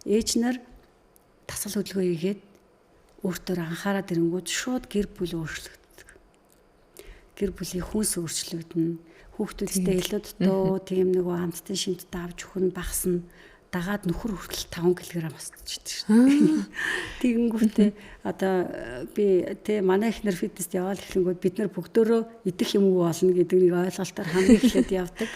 ээж нар тасгал хөдөлгөөн хийгээд өөртөө анхаарал ирэнгүүт шууд гэр бүл өөрчлөгддөг. Гэр бүлийн хүнс өөрчлөгдөнө. Хүүхдүүдтэй илүү дутуу тийм нөгөө амттын шинжтэй авч өгөх нь багасна. Дагаад нөхөр хүртэл 5 кг өсчихдөг шүү дээ. Тэгэнгүүтээ одоо би тэ манай ихнэр фитнест яваал гэхлэнгүүд бид нар бүгдөө идэх юм уу болно гэдэг нэг ойлголтоор хамгийн эхлээд явдаг.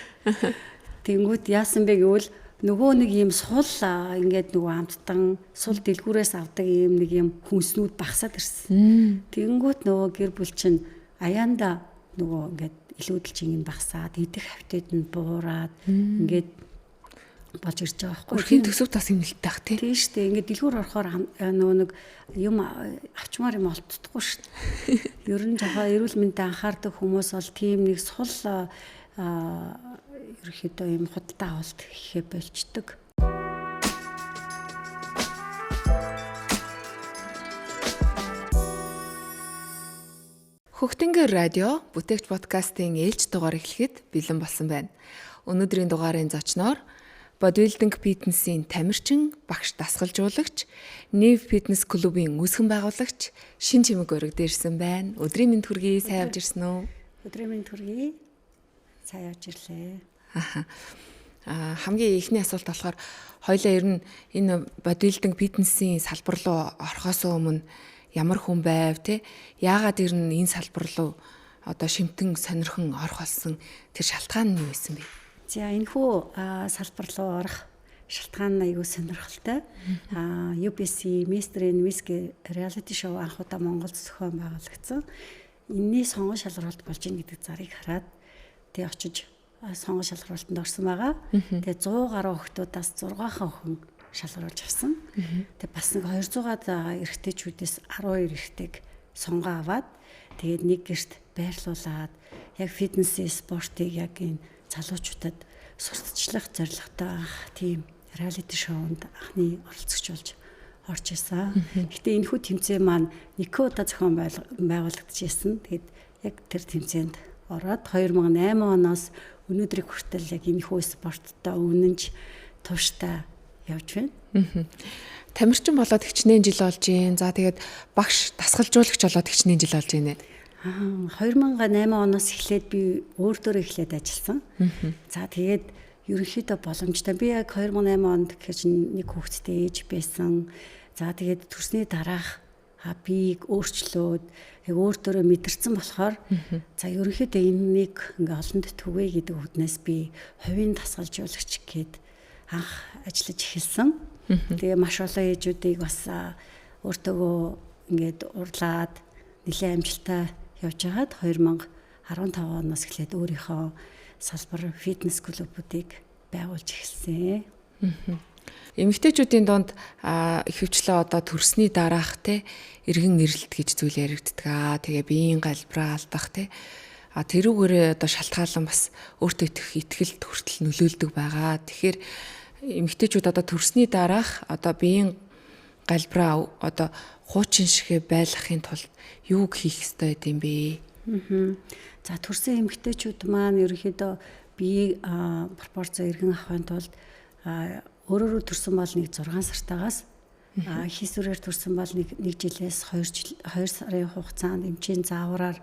Тэгэнгүүт яасан бэ гэвэл нөгөө нэг юм сул ингээд нөгөө амттан сул дэлгүүрээс авдаг юм нэг юм хүнснүүд багасаад ирсэн. Тэгэнгүүт нөгөө гэр бүл чинь аяанда нөгөө ингээд илүүдэлжин багасаад идэх хавтад нь буураад ингээд болж ирж байгаа байхгүй. Өрхийн төсөв тас юм л таах тий. Тийм шүү дээ. Ингээд дэлгүүр орохоор нөгөө нэг юм авчмаар юм олддохгүй шүү дээ. Ер нь жахаа эрүүл мэндэд анхаардаг хүмүүс бол тийм нэг сул ерөөхдөө юм худалдаа авалт хийхэ болчдөг. Хөхтөнгөр радио бүтээгч подкастын ээлж дугаар эхлэхэд бэлэн болсон байна. Өнөөдрийн дугаарын зочноор бодибилдинг фитнесийн тамирчин, багш дасгалжуулагч, Neve Fitness клубын үүсгэн байгуулагч Шин Чимэг өргөд ирсэн байна. Өдрийн мэнд хүргэе. Сайн явж ирсэн үү? Өдрийн мэнд хүргэе. Сайн явж ирлээ. Хамгийн ихний асуулт болохоор хоёлаа ер нь энэ бодибилдинг фитнесийн салбар руу орохоос өмнө ямар хүн байв те? Яагаад ер нь энэ салбар руу одоо шимтэн сонирхон орох болсон тэр шалтгаан нь юу байсан бэ? За энэхүү салбар руу орох шалтгаан нь аюу сонирхолтой. UBC Mr. and Miss reality show анх удаа Монголд зохион байгуулагдсан. Энэний сонгон шалралт болж ийн гэдэг зарыг хараад тэг очиж сонгон шалралтанд орсон байгаа. Тэгээ 100 гаруй охтуудаас 6 охин шалгаруулж авсан. Тэг бас нэг 200-аад эрэгтэйчүүдээс 12 эрэгтэйг сонгоо аваад тэгээд нэг гэрт байрлуулад яг фитнесийн спортыг яг энэ залуучуудад сурталчлах зорилготой тийм реалити шоунд анхны оролцогч болж орж исэн. Гэтэ энэхүү тэмцээн маань 1 удаа зохион байгуулагдчихсан. Тэгээд яг тэр тэмцээнд ороод 2008 оноос өнөөдрийг хүртэл яг энэхүү спорттой үнэнч тууштай явж байна. Тамирчин болоод хичнээн жил болж байна. За тэгээд багш дасгалжуулагч болоод хичнээн жил болж байна. 2008 оноос эхлээд би өөртөө эхлээд ажилласан. За тэгээд ерөнхийдөө боломжтой. Би яг 2008 онд гэхэж нэг хүүхэдтэй ээж байсан. За тэгээд төрсний дараах биеийг өөрчлөөд яг өөртөө мэдэрсэн болохоор за ерөнхийдөө энэнийг ингээ олонд түгэй гэдэг үднээс би хувийн дасгалжуулагч гээд анх ажиллаж эхэлсэн. Тэгээ маш олон ээжүүдийг бас өөртөө ингээд урлаад нэлээд амжилттай явж байгаад 2015 оноос эхлээд өөрийнхөө салбар фитнес клубүүдийг байгуулж эхэлсэн. Эмэгтэйчүүдийн донд ихэвчлэн одоо төрсний дараах те эргэн ирэлт гэж зүйл яригддаг. Тэгээ биеийн галбираа алдах те тэрүүгээрээ одоо шалтгаалan бас өөртөө итгэл хүртэл нөлөөлдөг байгаа. Тэгэхээр эмэгтэйчүүд одоо төрсний дараах одоо биеийн галбираа одоо хуучин шигэ байлгахын тулд юу хийх ёстой гэдэм бэ? За төрсэн эмэгтэйчүүд маань ерөнхийдөө биеийг пропорцоо эргэн авахын тулд өөрөөрөө төрсэн бол нэг 6 сартаагаас хийсвэрээр төрсэн бол нэг жилээс 2 сарын хугацаанд эмчийн заавраар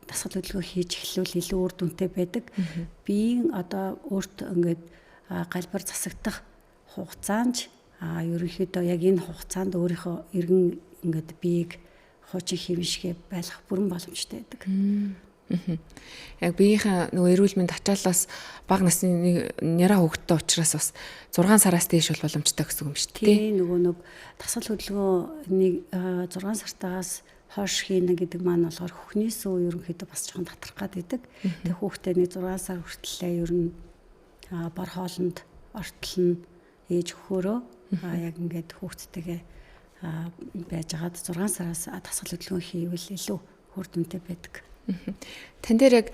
дасгал хөдөлгөөн хийж эхлүүл илүү үр дүнтэй байдаг. Биеийн одоо өөрт ингээд галбар засагдах хугацаанд ерөнхийдөө яг энэ хугацаанд өөрийнхөө эргэн ингээд биеийг хуучин хэмжээгээ байлгах бүрэн боломжтой байдаг. Яг биеийнхээ нөгөө эрүүл мэнд ачаалаас бага насны няраа хөвгттэй учраас бас 6 сараас дээш бол боломжтой гэсэн юм шүү дээ. Тийм нөгөө нэг дасгал хөдөлгөөнийг 6 сартаас хойш хийнэ гэдэг маань болохоор хөхнээс үү ерөнхийдөө бас жоохон татрах гэдэг. Тэгээ хүүхдээ нэг 6 сар хүртлээр ер нь бар хоолнд ортол нь ээж өгөхөөрөө яг ингээд хүүхдтэйгээ байж байгаад 6 сараас дасгал хөдөлгөөн хийвэл илүү үр дүнтэй байдаг. Тан дээр яг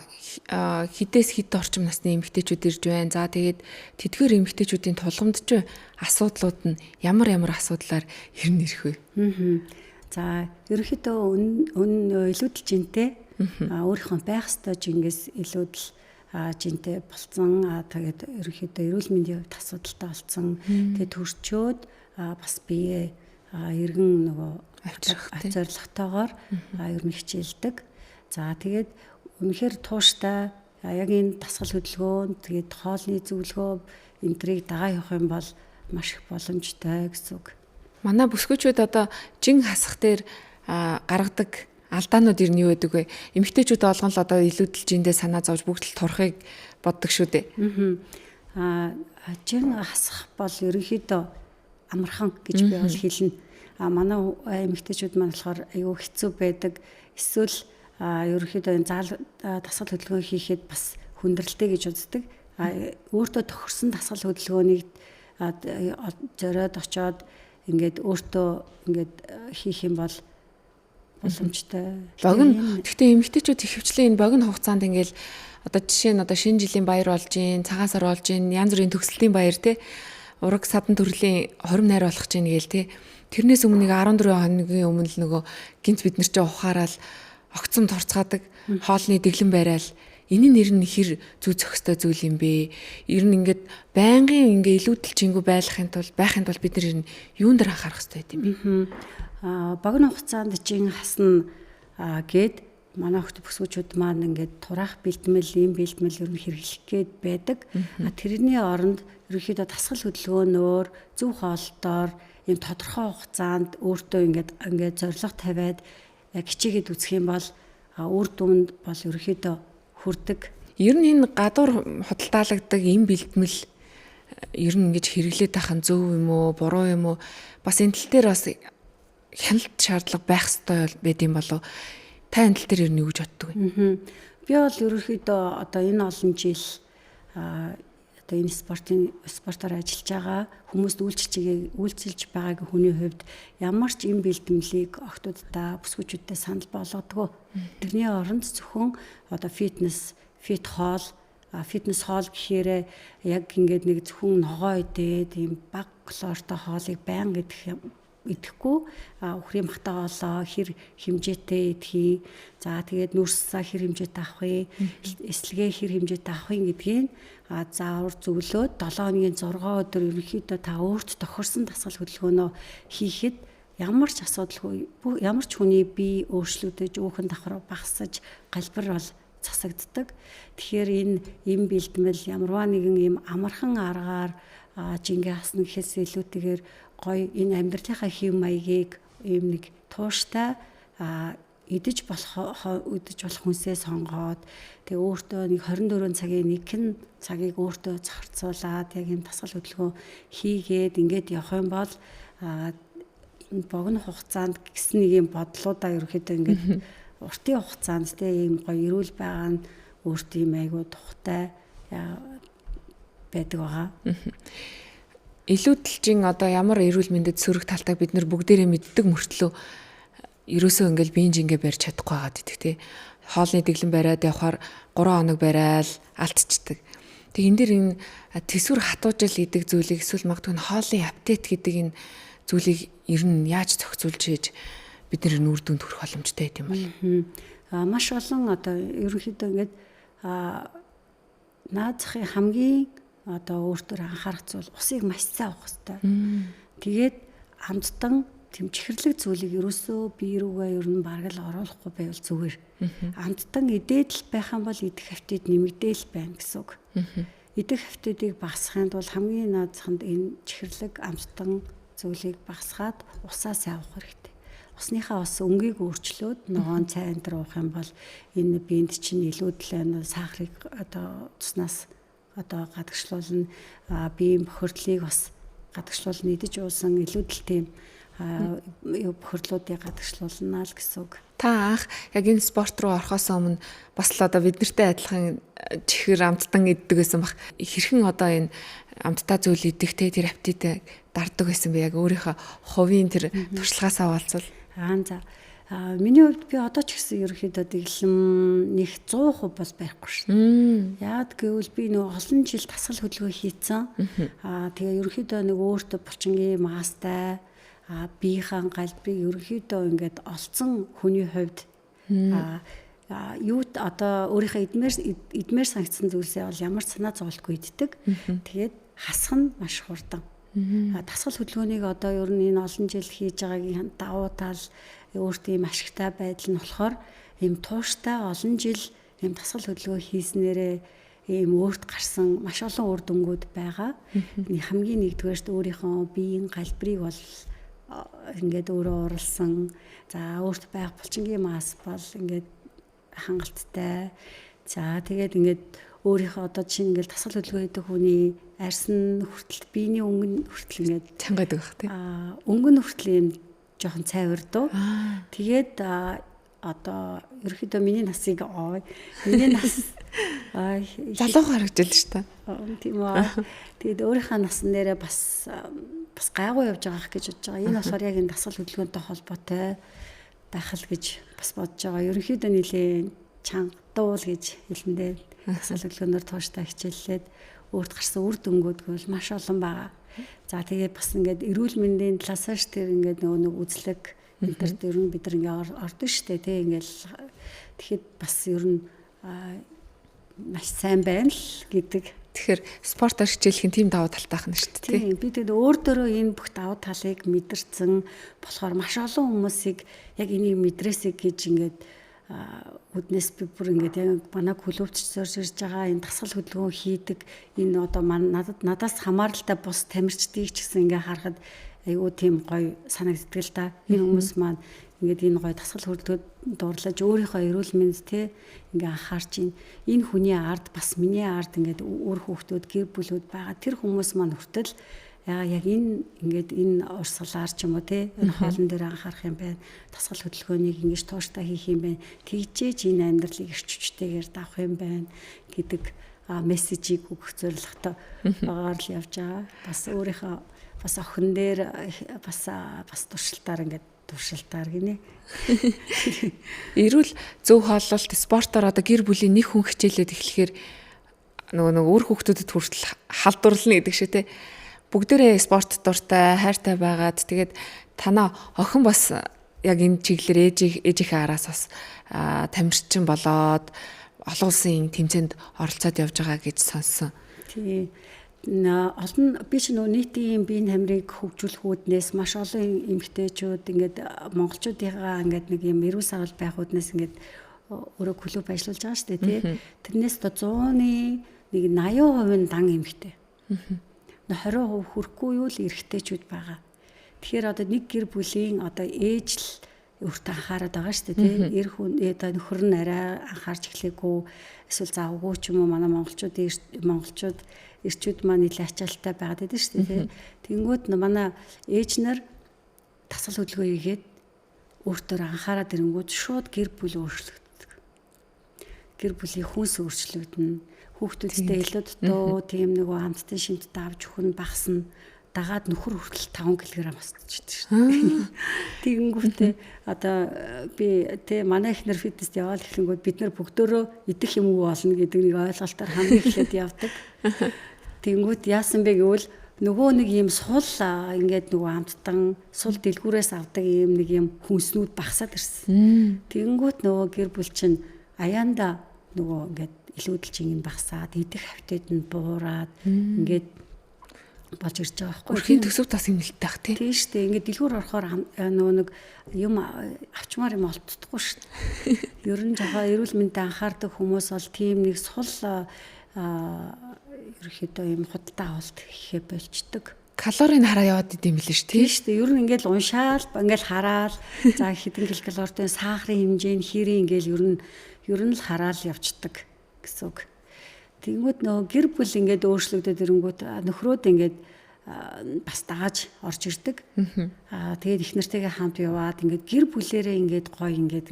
хідээс хід орчим насны эмэгтэйчүүд ирж байна. За тэгээд тэдгээр эмэгтэйчүүдийн тулгамдж асуудлууд нь ямар асуудлаар ирнэ ирэх вэ? За ерөнхийдөө илүүдэлжинтэй өөрийнхөө байх ёстой жингээс илүүдэл жинтэй болцсон. Тэгээд ерөнхийдөө эрүүл мэндийн хувьд асуудалтай болсон. Тэгээд төрчөөд бас бие эргэн нөгөө зорилготойгоор ер нь хичээлдэг. За тэгээд үнэхээр тууштай яг энэ дасгал хөдөлгөөн тэгээд хоолны зөвлөгөө энтрийг дагаа явах юм бол маш их боломжтой гэсэн үг. Манай бүсгүйчүүд одоо жин хасах дээр гаргадаг алдаанууд ер нь юу байдаг вэ? Эмэгтэйчүүд олгон л одоо илүүдэл жиндээ санаа зовж бүгд л турахыг боддог шүү дээ. Жин хасах бол ерөнхийдөө амархан гэж би бол хэлнэ. Манай эмэгтэйчүүд маань болохоор аюу хэцүү байдаг. Эсвэл ерөнхийдөө энэ дасгал хөдөлгөөн хийхэд бас хүндрэлтэй гэж үздэг. Өөртөө тохирсон дасгал хөдөлгөөнийг зориод очоод ингээд өөртөө ингээд хийх юм бол боломжтой. Гэхдээ эмэгтэйчүүд их хвчлэн энэ богино хугацаанд ингээл одоо жишээ нь одоо шинэ жилийн баяр болж гин, цагаан сар болж гин, янз бүрийн төгсөлтийн баяр те ураг садан төрлийн хорим найр болох гэж гээл те. Тэрнээс өмнө 14 хоногийн өмнө л нөгөө гинт бид нар ч ухаарал огцом торцгаадаг, хоолны дэглэн байраал энэ нэр нь хэр зүй зохистой зүйл юм бэ? Ер нь ингээд байнгын ингээ илүүдэл чингүү байхын тулд бид нар ер нь юун дээр анхаарах хэрэгтэй юм бэ? Богино хугацаанд жин хасна гэд манай хөлт бүсгүүчүүд маань ингээд тураах бэлтгэл, ийм бэлтгэл ер нь хэрэглэх гээд байдаг. Тэрний оронд ерөнхийдөө дасгал хөдөлгөөнөөр зөв хоолтоор ийм тодорхой хугацаанд өөртөө ингээд зорилго тавиад хичээгээд үзэх юм бол үр дүнд бол ерөнхийдөө хүрдэг. Ер нь энэ гадуур худалдаалагддаг ийм бэлтгэл ер нь ингэж хэрэглээд тахын зөв юм уу, буруу юм уу? Бас энэ тал дээр бас хяналт шаардлага байх ёстой байд юм болов. Та энэ тал дээр ер нь юу гэж боддог вэ? Би бол ерөнхийдөө одоо энэ олон жил одоо энэ спортоор ажиллаж байгаа хүмүүст үйлчилж байгааг хүний хувьд ямар ч юм бэлтгэлийг охтуудтай бүсгүүчүүдтэй санал болгодгоо. Тэрний оронд зөвхөн одоо фитнес хоол гэхээр яг ингээд нэг зөвхөн ногоо идээд ийм бага калоритой хоолыг байнга идэхгүй үхрийн махтаа олоо хэр хэмжээтэй идэхий. За тэгээд нүрсээ хэр хэмжээтэй авахыг, эслэгээ хэр хэмжээтэй авахыг гэдгийг заавар зөвлөөд 7 хоногийн 6 өдөр ерөнхийдөө та өөрт тохирсон дасгал хөдөлгөөнөө хийхэд ямар ч асуудалгүй ямар ч хүний бие өөрчлөгдөж өөхөн давхар багасаж галбир бол засагддаг. Тэгэхээр энэ бэлтгэл ямарваа нэгэн ийм амархан аргаар жингээ хасна гэхээс илүүтэйгээр гоё энэ амьдралынхаа хэв маягийг ийм нэг тууштай идэж болох хүнсээ сонгоод тэгээ өөртөө нэг 24 цагийн нэгэн цагийг өөртөө зарцуулаад яг энэ дасгал хөдөлгөөн хийгээд ингээд явах юм бол богино хугацаанд гэсэн нэг юм бодлуудаа ерөөхдөө ингээд уртын хугацаанд тийм гоё эрүүл байгаа нь өөртөө юм айгуу тухтай байдаг байгаа. Илүүдэлжин одоо ямар эрүүл мэндэд сөрөг талтайг бид нар бүгдээрээ мэддэг мөртлөө ерөөсөө ингээл биеийн жингээ барьж чадахгүй байгаад идэх тий. Хоолны дэглэн бариад явахаар 3 хоног барайл алдчихдаг. Тэг энэ дэр энэ тэсвэр хатуужил идэг зүйлийг эсвэл магадгүй хоолны аптет гэдэг энэ зүйлийг ер нь яаж зохицуулж хийж бид нар үр дүнд хүрэх боломжтой байт юм бол. Маш олон одоо ерөнхийдөө ингээд наад захын хамгийн одоо өөртөө анхаарах зүйл усыг маш сайн уух хэрэгтэй. Тэгээд амттан тэмчхэрлэг зүйлийг ерөөсөө бие рүүгээ ер нь бараг л оруулахгүй байвал зүгээр. Амттан идээд л байх юм бол идэх хавтад нэмэгдээл байна гэсэн үг. Идэх хавтадыг багасгахын тулд хамгийн наад заханд энэ чихэрлэг амттан зүйлийг багасгаад усаа сайн уух хэрэгтэй. Усныхаа бас өнгийг өөрчлөөд ногоон цай энэ уух юм бол энэ биед чинь илүүдэл сахарыг одоо туснаас одоо гадагшлуулна, биеийн бохирдлыг бас гадагшлуулна, идэж уусан илүүдэл тийм бохирдлуудыг гадагшлуулна л гэсэн үг. Та анх яг энэ спорт руу орохоос өмнө бас л одоо бид нартай адилхан чихэр амттан иддэг гэсэн бах. Хэрхэн одоо энэ амттай зүйл идэхтэй тэр аптит дарддаг байсан бэ? Яг өөрийнхөө хувийн тэр туршлагаасаа олцвол. За. Миний хувьд би одоо ч гэсэн ерөөхдөө дэглэм нэг 100% бол байхгүй шин. Яад гэвэл би нэг олон жил дасгал хөдөлгөөн хийцэн. Тэгээ ерөөхдөө нэг өөртөө булчингийн мастай биеийн галбирыг ерөөхдөө ингээд олцсон хүний хувьд юут одоо өөрийнхөө эдмээр санагдсан зүйлсээ бол ямар ч санаа зовлтгүй иддэг. Тэгээд хасах нь маш хурдан. Дасгал хөдөлгөөнийг одоо ер нь энэ олон жил хийж байгаагийн давуу тал өөртөө ийм ашигтай байдал нь болохоор ийм тууштай олон жил ийм дасгал хөдөлгөөн хийснээрээ ийм өөрт гарсан маш олон үр дүнгууд байгаа. Хамгийн нэгдүгээрт өөрийнхөө биеийн галбирыг бол ингээд өөрөө уралсан. За өөрт байх булчингийн мас бол ингээд хангалттай. За тэгээд ингээд өөрийнхөө одоо чинь ингээд дасгал хөдөлгөөн хийдэг хүний арьс нь хүртэл биений өнгө хүртэл ингээд чангадаг бах тий. Өнгө нь хүртэл юм жоохон цайвардуу. Тэгээд одоо ерөөхдөө миний нас залуугаар харагдаж шүү дээ. Тийм үү. Тэгээд өөрийнхөө насн дээрээ бас гайгүй явж байгаа гэж бодож байгаа. Энэ болохоор яг энэ дасгал хөдөлгөөнтэй холбоотой байх л гэж бас бодож байгаа. Ерөнхийдөө нэлээд чангадуул гэж хэлэндээ дасгал хөдөлгөөнөөр тууштай хичээллээд өөрт гарсан үр дүнгуудгүй маш олон байгаа. За тэгээд бас ингээд эрүүл мэндийн талаас ш тэр ингээд нэг үзлэг энэ төр ер нь бид нар ингээд ордон штэ тий ингээд тэгэхэд бас ер нь маш сайн байна л гэдэг. Тэгэхээр спортоор хичээлэх нь тийм давуу талтай байна шүү дээ. Тийм би тэгээд өөр дөрөө энэ бүх давуу талыг мэдэрсэн болохоор маш олон хүмүүсийг яг энийг мэдрээсэй гэж ингээд үднэс би бүр ингээд яг манай клубт зорж ирж байгаа энэ дасгал хөдөлгөөн хийдэг энэ одоо надаас хамааралтай бус тамирчдыг ч гэсэн ингээд харахад айгүй тийм гоё санагддаг л да. Энэ хүмүүс маань ингээд энэ гоё дасгал хөдөлгөөнд дурлаж өөрийнхөө эрүүл мэнд те ингээ анхаарч энэ хүний ард бас миний ард ингээд өөр хүүхдүүд гэр бүлүүд байгаа. Тэр хүмүүс маань хүртэл яг энэ ингээд энэ урсгалаар ч юм уу те энэ хоолн дээр анхаарах юм байна. Дасгал хөдөлгөөнийг ингэж тууштай хийх юм байна. Тэгжээж энэ амьдралыг эрч хүчтэйгээр давах юм байна гэдэг мессежийг өгөх зорилготой багаар л явж байгаа. Бас өөрийнхөө бас охин дээр бас туршилтаар ингээд туршилтаар гинэ. Эрүүл зөв хооллолт спортоор одоо гэр бүлийн нэг хүн хичээлээд эхлэхээр нөгөө өөр хүүхдүүдэд хүртэл халдварлана гэдэг шиг те. Бүгдээрээ спорт дуртай, хайртай байгаад тэгээд танаа охин бас яг энэ чиглэлээр ээжийнхээ араас бас тамирчин болоод олон улсын тэмцээнд оролцоод явж байгаа гэж сонссон. Тий. Олон би ч нөө нийтийн биеийн тамирыг хөгжүүлэх үүднээс маш олон эмэгтэйчүүд ингээд монголчуудынхаа ингээд нэг юм эрүүл сарвал байх үүднээс ингээд өөрөө клуб ажиллаж байгаа шүү дээ тий. Тэрнээс одоо 100-ны нэг 80% дан эмэгтэй. 20% хүрэхгүй юу л эрэгтэйчүүд байгаа. Тэгэхээр одоо нэг гэр бүлийн одоо ээж л өөртөө анхаарат байгаа шүү дээ тий. Эр хүн одоо нөхөр нь арай анхаарч эхлэегүй эсвэл завгүй ч юм уу манай монголчууд эрчүүд маань нэлээд ачаалттай байгаад байдаг шүү дээ тий. Тэнгүүд манай ээж нар дасгал хөдөлгөөн хийгээд өөртөө анхаарат ирэнгүүд шууд гэр бүл өөрчлөгддөг. Гэр бүлийн хүнс өөрчлөгдөнө. Хүүхдүүдтэй илүү дутуу тийм нэг амттын шимтд авч өгөх нь багасна. Дагаад нөхөр хүртэл 5 кг өсчихдөг шүү дээ. Тэгэнгүүтээ одоо би тэ манай ихнэр фитнест яваал гэхэнгүүд бид нар бүгдөө идэх юм уу болно гэдэг нэг ойлголтоор хамгийн эхлээд явдаг. Тэгэнгүүт яасан бэ гэвэл нөгөө нэг юм сул ингээд нөгөө амттан сул дэлгүүрээс авдаг юм нэг юм хүнснүүд багасаад ирсэн. Тэгэнгүүт нөгөө гэр бүл чинь аяанда нөгөө ингээд илүүдэлж ингэ багасаад идэх хавтад нь буураад ингээд болж ирж байгаа байхгүй. Өрхийн төсөв тас юм л таах тий. Тийм шүү дээ. Ингээд дэлгүүр орохоор нөгөө нэг юм авчмаар юм олддохгүй шүү дээ. Ер нь жоо эрүүл мэндэд анхаардаг хүмүүс бол тийм нэг сул ерөөхдөө юм худалдаа авалт хийхээ болчдөг. Калорийг хараа яваад идэм билээ шүү тийм шүү дээ. Ер нь ингээд уншаал ингээд хараал за хэдэн килокалорийн сахарын хэмжээ нь хэрэг ингээд ер нь л хараал явцдаг гэсэн үг. Тэгмүүд нөгөө гэр бүл ингээд өөрчлөгдөд ирэнгүүт нөхрөөд ингээд бас дааж орж ирдэг. Тэгээд их нартайгаа хамт яваад ингээд гэр бүлээрээ ингээд гоё ингээд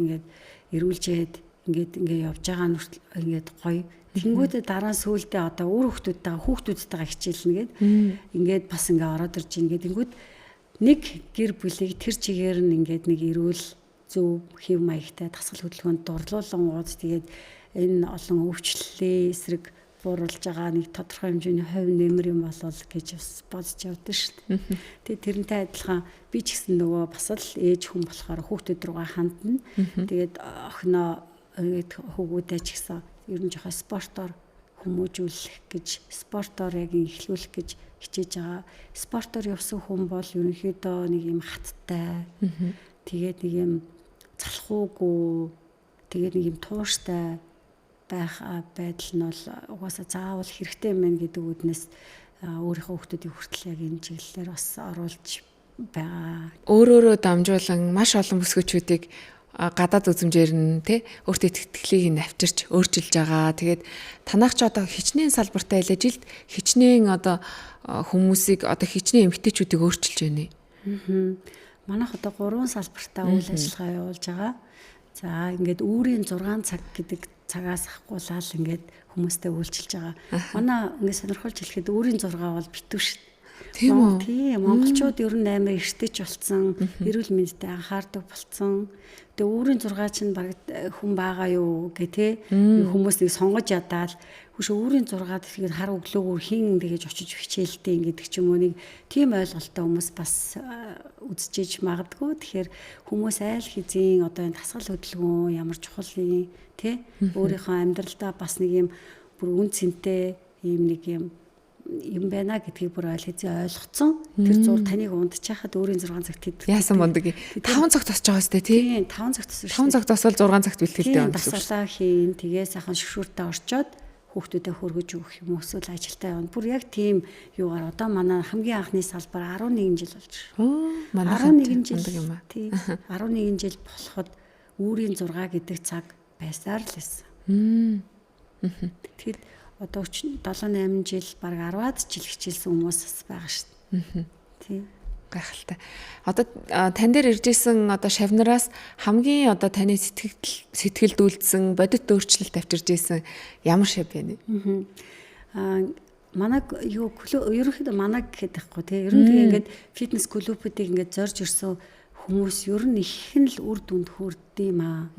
эрүүлжээд ингээд явж байгаа нь ингээд гоё. Тэнгүүдээ дараа нь сүүлдээ одоо өөр хүүхдүүдтэйгээ хичээлнэ гээд ингээд бас ингээд ороод ирж ийн гээд тэнгүүд нэг гэр бүлийг тэр чигээр нь ингээд нэг эрүүл зөв хэв маягтай дасгал хөдөлгөөнд дурлуулан ууз тэгээд энэ олон өвчлөлийн эсрэг бууруулж байгаа нэг тодорхой хэмжээний хувь нэмэр юм болол гэж бас бодож явдсан шүү дээ. Тэгээд тэрнтэй адилхан би ч гэсэн нөгөө бас л ээж хүн болохоор хүүхдүүд рүүгээ хандна. Тэгээд охиноо ингээд хөвгүүдээ ч гэсэн ер нь жоохон спортоор хүмүүжүүлэх гэж, спортоор яг эхлүүлэх гэж хичээж байгаа. Спортоор явсан хүн бол ерөнхийдөө нэг юм хаттай. Тэгээд нэг юм залхуугүй, тэгээд нэг юм тууштай байх байдал нь бол угаасаа заавал хэрэгтэй юм байна гэдэг үднэс өөрийнхөө хүүхдүүдийн хүртэл яг энэ чиглэлээр бас оруулж байгаа. Өөрөөрөө дамжуулан маш олон бүсгүүчүүдийг гадаад үзмжээр нь тий өөртөө итгэлийг навчирч өөрчилж байгаа. Тэгээд танах ч одоо хичнээн салбартай байлаа жилд хичнээн одоо хүмүүсийг одоо хичнээн эмгтээчүүдийг өөрчилж байна. Манайх одоо 3 салбартаа үйл ажиллагаа явуулж байгаа. За ингээд үүрийн 6 цаг гэдэг цагаас ахгуулаад ингээд хүмүүстэй үйлчилж байгаа. Манай ингээд сонирхолж хэлэхэд үүрийн 6 бол битүү шүү. Тийм үү? Тийм, монголчууд ер нь амар эртэч болсон, эрүүл мэндэд анхаардаг болсон. Тэгээ үүрийн 6 чинь баг хүн байгаа юу гэ тэ хүмүүс нэг сонгож ядаад хүш үүрийн 6-д тэгээд хар өглөөгөр хин тэгэж очиж хичээлтэй гэдэг ч юм уу нэг тийм ойлголттой хүмүүс бас үзчихэж магадгүй. Тэгэхээр хүмүүс айл хэзээ одоо энэ дасгал хөдөлгөөн ямар чухал юм тэ өөрийнхөө амьдралдаа бас нэг юм бүр үн цэнтэй ийм нэг юм байна гэдгийг бүр ойлгоцсон. Тэр зур таныг унтчихад өөрийн 6 цагт хэд яасан мундаг 5 цагт тосч байгаа сте тий 5 цагт тосч 5 цагт тосвол 6 цагт бэлтгэлтэй байна. Дасгалаа хийн тэгээ сайхан шгшүүртээ орчоод хүүхдүүдэд хөргөж өгөх юм эсвэл ажилдаа явна. Бүр яг тийм юугаар одоо манай хамгийн анхны салбар 11 жил болж байна. 11 жил юм аа. Тий 11 жил болоход үүрийн 6 гэдэг цаг байсаар л байсан. Тэгэд одоо 7-8 жил баг 10-аад жил хичээлсэн хүмүүс бас байгаа шүү дээ. Тий. Гайхалтай. Одоо тань дээр иржсэн одоо шавнараас хамгийн одоо таны сэтгэлд үйлдсэн бодит өөрчлөлт авчирж исэн ямар шав бэ? Манай ерөнхийдөө манай гэхэд байхгүй тий. Ер нь ингээд фитнес клубүүдийг ингээд зорж ирсэн хүмүүс ер нь их нь л үр дүнд хүрдэм аа.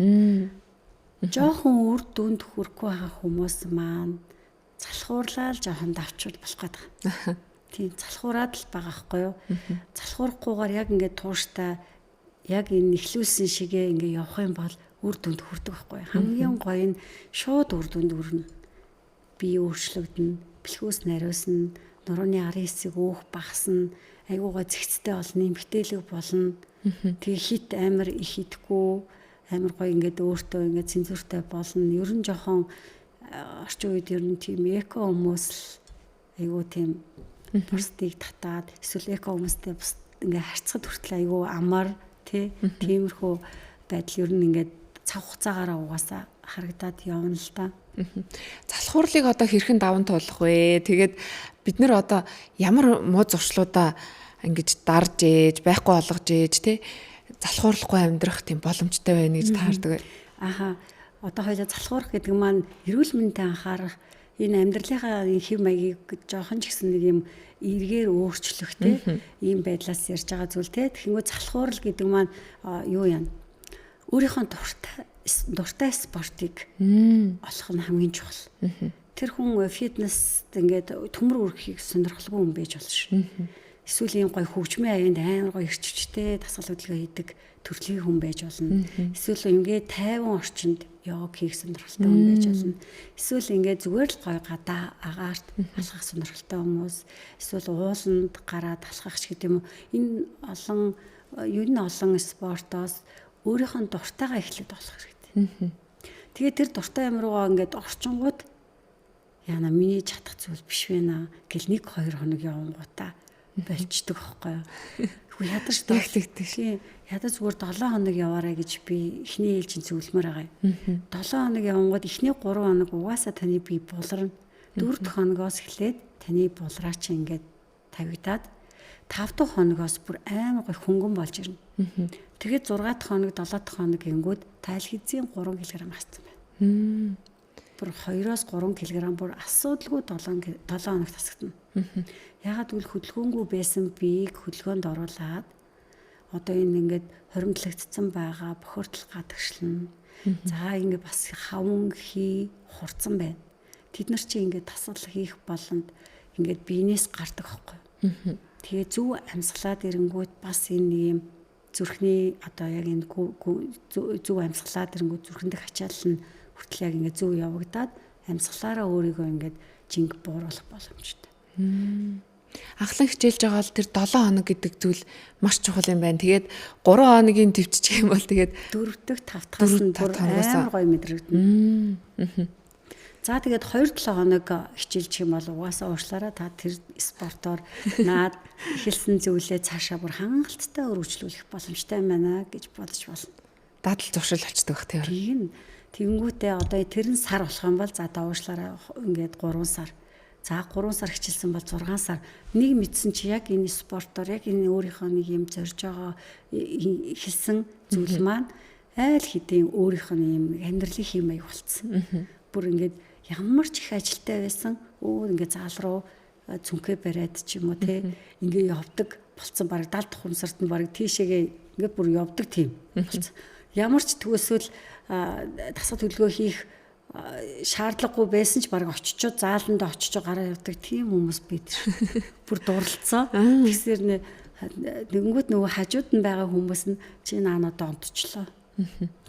Жохон үр дүнд хүрэхгүй байгаа хүмүүс маань залхуурлал жоохон давчвал болох гэдэг. Тийм залхуураад л байгаа байхгүй юу? Залхуурахгүйгээр яг ингээд тууштай яг энэ ихлүүлсэн шигээ ингээд явах юм бол үр дүнд хүрдэг байхгүй юу? Хамгийн гоё нь шууд үр дүнд хүрнэ. Бие өөрчлөгдөнө, бэлхүүс нариусна, нурууны арын хэсэг өөх багасна, айгуугаа зэгцтэй болно, эмгтээлэг болно. Тэгээ хит амар их идэхгүй, амар гоё ингээд өөртөө ингээд цензуртай болно. Ер нь жоохон орчин үед ер нь тийм эко хүмүүс айгуу тийм бусдыг татаад эсвэл эко хүмүүстэй бус ингээ харьцахад хүртэл айгүй амар тиймэрхүү байдал ер нь ингээд цаг хугацаагаараа угаасаа харагдаад явна л та. Залхуурлыг одоо хэрхэн даван туулах вэ? Тэгээд бид нэр одоо ямар муу зуршлуудаа ингэж дарж ээж, байхгүй болгож ээж залхуурлахгүй амьдрах тийм боломжтой байна гэж таардаг. Аха. Одоо хоёул залхуурах гэдэг маань эрүүл мэндэд анхаарах энэ амьдралынхаа хэв маягийг жоохон ч гэсэн нэг юм эргээр өөрчлөх ийм байдлаас ярьж байгаа зүйл тэгэнгүүт залхуурал гэдэг маань юу юм? Өөрийнхөө дуртай спортыг олох нь хамгийн чухал. Тэр хүн фитнест ингээд төмөр үрхийг сонирхолгүй хүн байж болно шүү. Эсвэл ийм гоё хөгжмийн аянд амар гоё ирчвчтэй дасгал хөдөлгөөн хийдэг төрлийн хүн байж болно. Эсвэл ингээд тайван орчинд йог хийх сонирхолтой хүн байж болно. Эсвэл ингээд зүгээр л гоё гадаа агаарт алхах сонирхолтой хүмүүс. Эсвэл ууланд гараад алхах ч гэдэг юм уу. Энэ олон спортоос өөрийнхөө дуртайгаа эхлээд олох хэрэгтэй. Тэгээд тэр дуртай юм руугаа ингээд орчингууд яана миний чадах зүйл биш вэ гэл 1-2 хоног явангуудаа болчдөг байхгүй юу. Ядаж тэгдэг шээ. Ядаж зүгээр 7 хоног яваарай гэж би эхний ээлжин зөвлөмөр байгаа юм. 7 хоног явангууд эхний 3 хоног угаасаа таны бие буларна. 4 дахь хоногоос эхлээд таны булраа чи ингээд тавигдаад 5 дахь хоногоос бүр амар гой хөнгөн болж ирнэ. Тэгээд 6 дахь хоног 7 дахь хоног гингүүд тайл хэзээ 3 кг ассан байна. Бүр 2-3 кг бүр асуудалгүй 7 хоног тасагдана. Ягаад гэвэл хөдөлгөөнгүй байсан биеийг хөдөлгөөнд оруулаад одоо энэ ингээд хоримтлагдсан байгаа бохирдол гадагшлна. За ингээд бас хавн хурцсан байна. Тэд нар чи ингээд тасгал хийх болонд ингээд биенээс гардаг байхгүй. Тэгээ зөв амьсгалаад ирэнгүүт бас энэ юм зүрхний одоо яг энэ зөв амьсгалаа тэрэнгүү зүрхэндх ачаал нь хүртэл яг ингээд зөв явагдаад амьсгалаараа өөрийгөө ингээд жинг бууруулах боломжтой. Анхлан хичээлж байгаа бол тэр 7 хоног гэдэг зүйл маш чухал юм байна. Тэгээд 3 хоногийн төвччих юм бол тэгээд 4 дахь 5 дахь нь бүр амар гоё мэдрэгдэнэ. За тэгээд 2-7 хоног хичээлчих юм бол угаасаа уушлаараа та тэр спортоор наад эхэлсэн зүйлээ цаашаа бүр хангалттай өргөжлүүлэх боломжтой юм байна гэж бодож болно. Дадал зуршил очдог бах тийм. Тэгэнгүүтээ одоо тэр нь сар болох юм бол за уушлаараа ингээд 3 сар. За 3 сар хичээлсэн бол 6 сар нэг мэдсэн чи яг энэ спортоор яг энэ өөрийнхөө нэг юм зорж байгаа хэлсэн зүйл маань айл хэдийн өөрийнх нь юм амьдралын хэм маяг болцсон. Бүр ингээд ямар ч их ажилтай байсан ингээд заал руу цүнхээ бариад ч юм уу те ингээд явдаг болцсон баг 70 хумсарт нь баг тийшээгээ ингээд бүр явдаг тийм болцсон. Ямар ч төгөөсөл тасга төлгөө хийх шаардлагагүй байсан ч баг очичоо зааланд очичоо гараа явдаг тийм хүмүүс бид. Бүр дурлцсан. Тэгсээр нэгнгүүт нөгөө хажууд нь байгаа хүмүүс нь чи наанаа донтчлоо